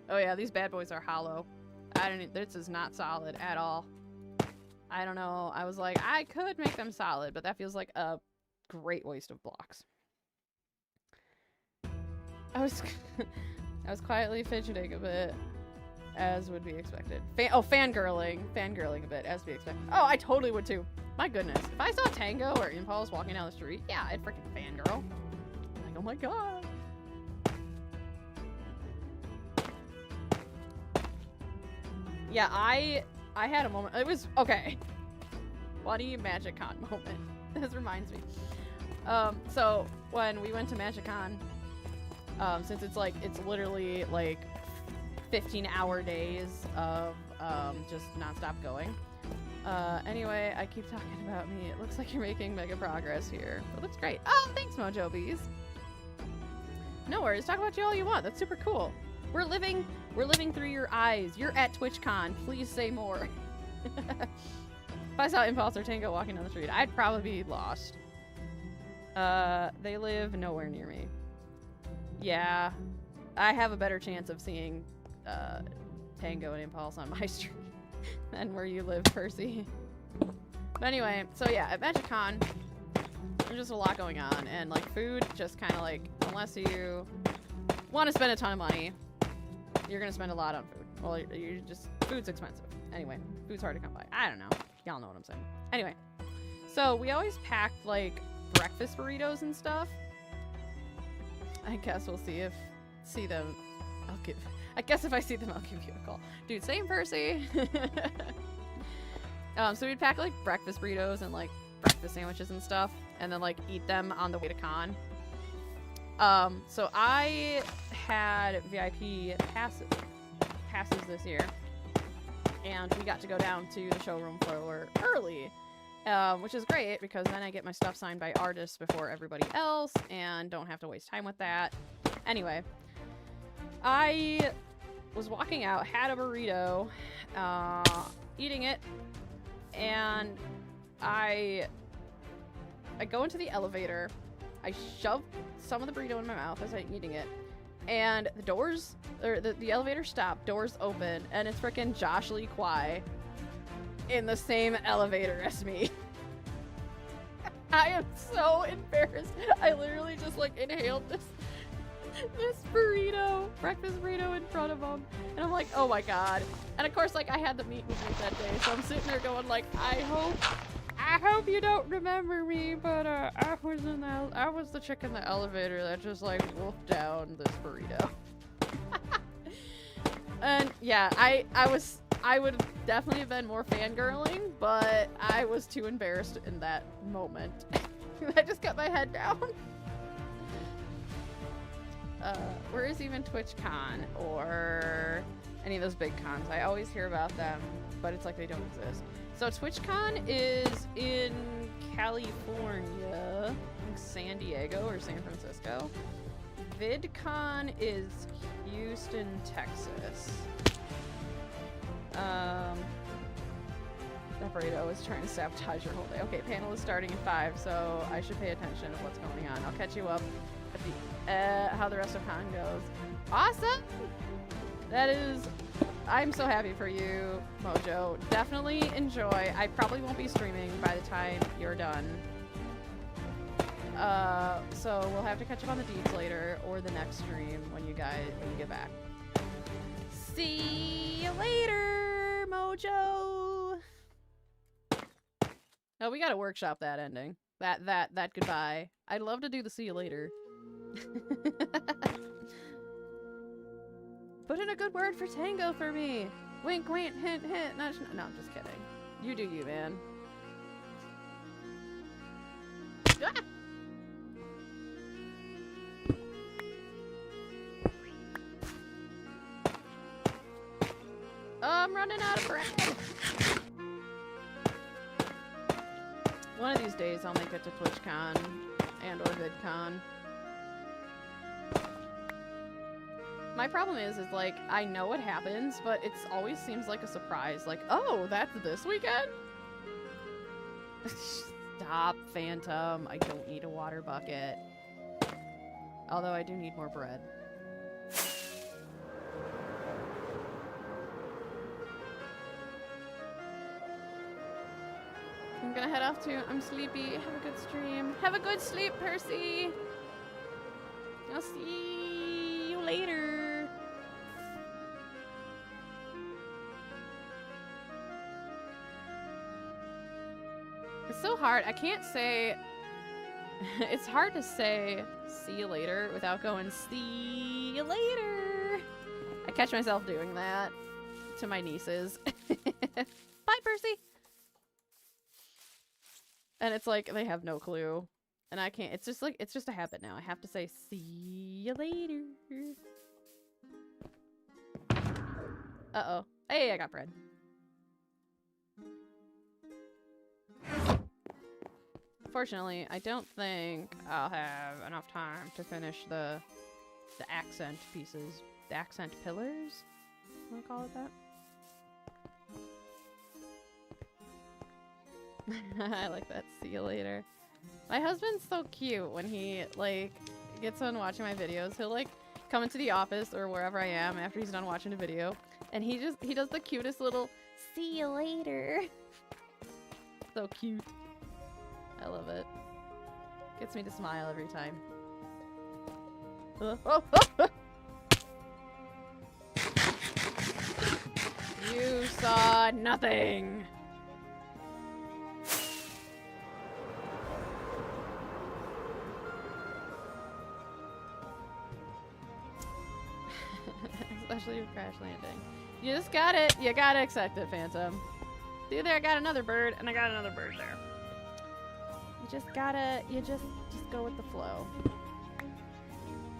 Oh yeah, these bad boys are hollow. This is not solid at all. I don't know. I was like, I could make them solid, but that feels like a great waste of blocks. I was quietly fidgeting a bit, as would be expected. Fangirling a bit, as we expect. Oh, I totally would too. My goodness, if I saw Tango or Impulse walking down the street, yeah, I'd freaking fangirl. Like, oh my god. Yeah, I had a moment. It was okay. Funny MagicCon moment. This reminds me. So when we went to MagicCon, since it's literally like 15-hour days of just nonstop going. Anyway, I keep talking about me. It looks like you're making mega progress here. It looks great. Oh, thanks, Mojo Bees. No worries. Talk about you all you want. That's super cool. We're living through your eyes. You're at TwitchCon. Please say more. If I saw Impulse or Tango walking down the street, I'd probably be lost. They live nowhere near me. Yeah, I have a better chance of seeing Tango and Impulse on my street than where you live, Percy. But anyway, so yeah, at MagicCon, there's just a lot going on, and like food, just kind of like, unless you want to spend a ton of money, you're gonna spend a lot on food. Well, food's expensive. Anyway, food's hard to come by. I don't know. Y'all know what I'm saying. Anyway, so we always packed like breakfast burritos and stuff. I guess we'll see them. I guess if I see them, I'll give you a call. Dude, same Percy. So we'd pack like breakfast burritos and like breakfast sandwiches and stuff, and then like eat them on the way to con. So I had VIP passes this year, and we got to go down to the showroom floor early, which is great because then I get my stuff signed by artists before everybody else and don't have to waste time with that. Anyway, I was walking out, had a burrito, eating it, and I go into the elevator. I shove some of the burrito in my mouth as I'm eating it, and the doors, or the elevator stopped, doors open, and it's frickin' Josh Lee Kwai in the same elevator as me. I am so embarrassed. I literally just like inhaled this breakfast burrito in front of him, and I'm like, oh my god. And of course, like, I had the meet and greet that day, so I'm sitting there going like, I hope you don't remember me, but I was the chick in the elevator that just like wolfed down this burrito. And yeah, I would definitely have been more fangirling, but I was too embarrassed in that moment. I just got my head down. Where is even TwitchCon or any of those big cons? I always hear about them, but it's like they don't exist. So TwitchCon is in California, I think San Diego or San Francisco. VidCon is Houston, Texas. That burrito is trying to sabotage your whole day. Okay, panel is starting in 5, so I should pay attention to what's going on. I'll catch you up at the how the rest of con goes. Awesome! That is, I'm so happy for you, Mojo. Definitely enjoy. I probably won't be streaming by the time you're done. So we'll have to catch up on the deeds later or the next stream when you get back. See you later, Mojo. Oh, we gotta workshop that ending. That goodbye. I'd love to do the see you later. Put in a good word for tango for me. Wink, wink, hint, hint. No, I'm just kidding. You do you, man. Ah! Oh, I'm running out of bread. One of these days I'll make it to TwitchCon and or VidCon. My problem is like, I know what happens, but it always seems like a surprise. Like, oh, that's this weekend? Stop, Phantom. I don't need a water bucket. Although I do need more bread. I'm gonna head off too. I'm sleepy. Have a good stream. Have a good sleep, Percy. I'll see you later. It's so hard. I can't say... It's hard to say see you later without going see you later. I catch myself doing that to my nieces. Bye, Percy. And it's like, they have no clue. And I can't, it's just like, it's just a habit now. I have to say, see you later. Uh-oh. Hey, I got bread. Fortunately, I don't think I'll have enough time to finish the accent pieces. The accent pillars? Wanna call it that? I like that. See you later. My husband's so cute when he, like, gets done watching my videos. He'll, like, come into the office or wherever I am after he's done watching a video. And he does the cutest little, see you later. So cute. I love it. Gets me to smile every time. You saw nothing. Especially with crash landing. You just got it. You gotta accept it, Phantom. See there, I got another bird, and I got another bird there. You just gotta, just go with the flow.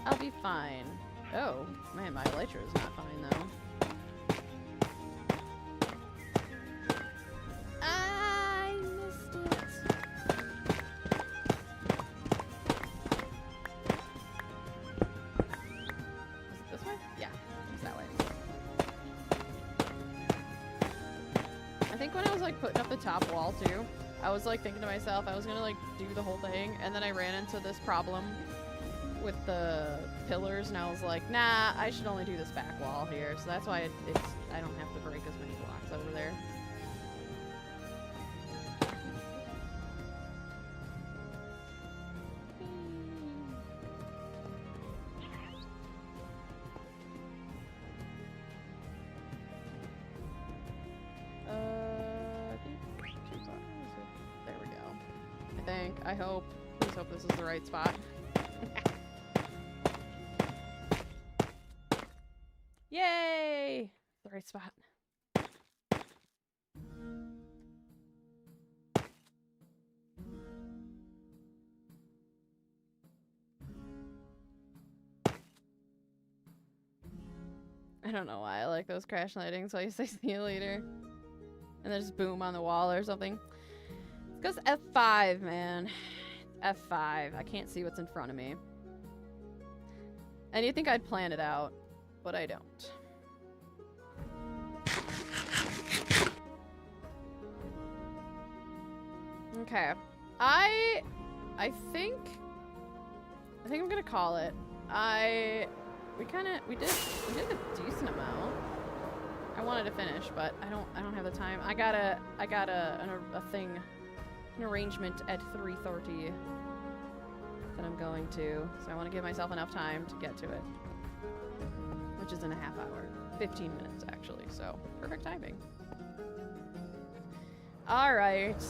I'll be fine. Oh, man, my elytra is not fine, though. I missed it. Is it this way? Yeah, it's that way. I think when I was, like, putting up the top wall, too, I was like thinking to myself I was gonna like do the whole thing, and then I ran into this problem with the pillars, and I was like, nah, I should only do this back wall here, so that's why I don't have to break as many blocks over there. I hope. Please hope this is the right spot. Yay! The right spot. I don't know why I like those crash landings, so you say see you later. And then just boom on the wall or something. It's because F5, man. F5. I can't see what's in front of me. And you think I'd plan it out, but I don't. Okay. I think I'm gonna call it. We did a decent amount. I wanted to finish, but I don't have the time. I got a thing, an arrangement at 3:30 that I'm going to, so I want to give myself enough time to get to it, which is in a half hour, 15 minutes actually, so perfect timing. All right,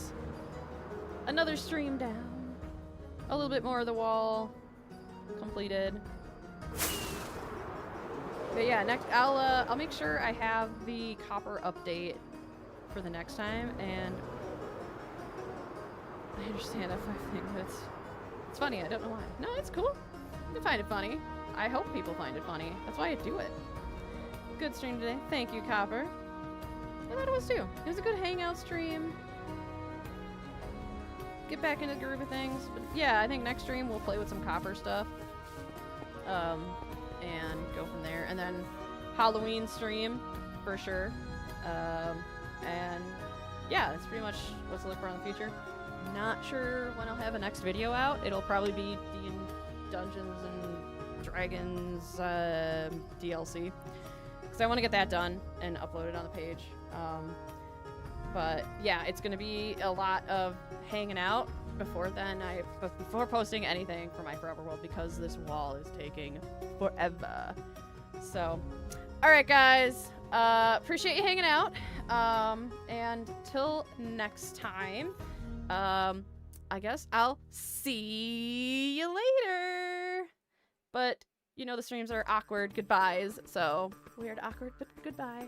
another stream down, a little bit more of the wall. completed. But yeah, next I'll make sure I have the copper update for the next time, and I understand that thing, but it's funny. I don't know why. No, it's cool. I find it funny. I hope people find it funny. That's why I do it. Good stream today. Thank you, Copper. I thought it was too. It was a good hangout stream. Get back into the groove of things. But yeah, I think next stream we'll play with some Copper stuff. And go from there. And then Halloween stream for sure. And yeah, that's pretty much what's to look for in the future. Not sure when I'll have a next video out. It'll probably be Dungeons and Dragons DLC. Because I want to get that done and upload it on the page. But yeah, it's going to be a lot of hanging out before posting anything for my Forever World, because this wall is taking forever. So, alright guys, appreciate you hanging out. And till next time, I guess I'll see you later. But you know the streams are awkward goodbyes, so weird, awkward, but goodbye.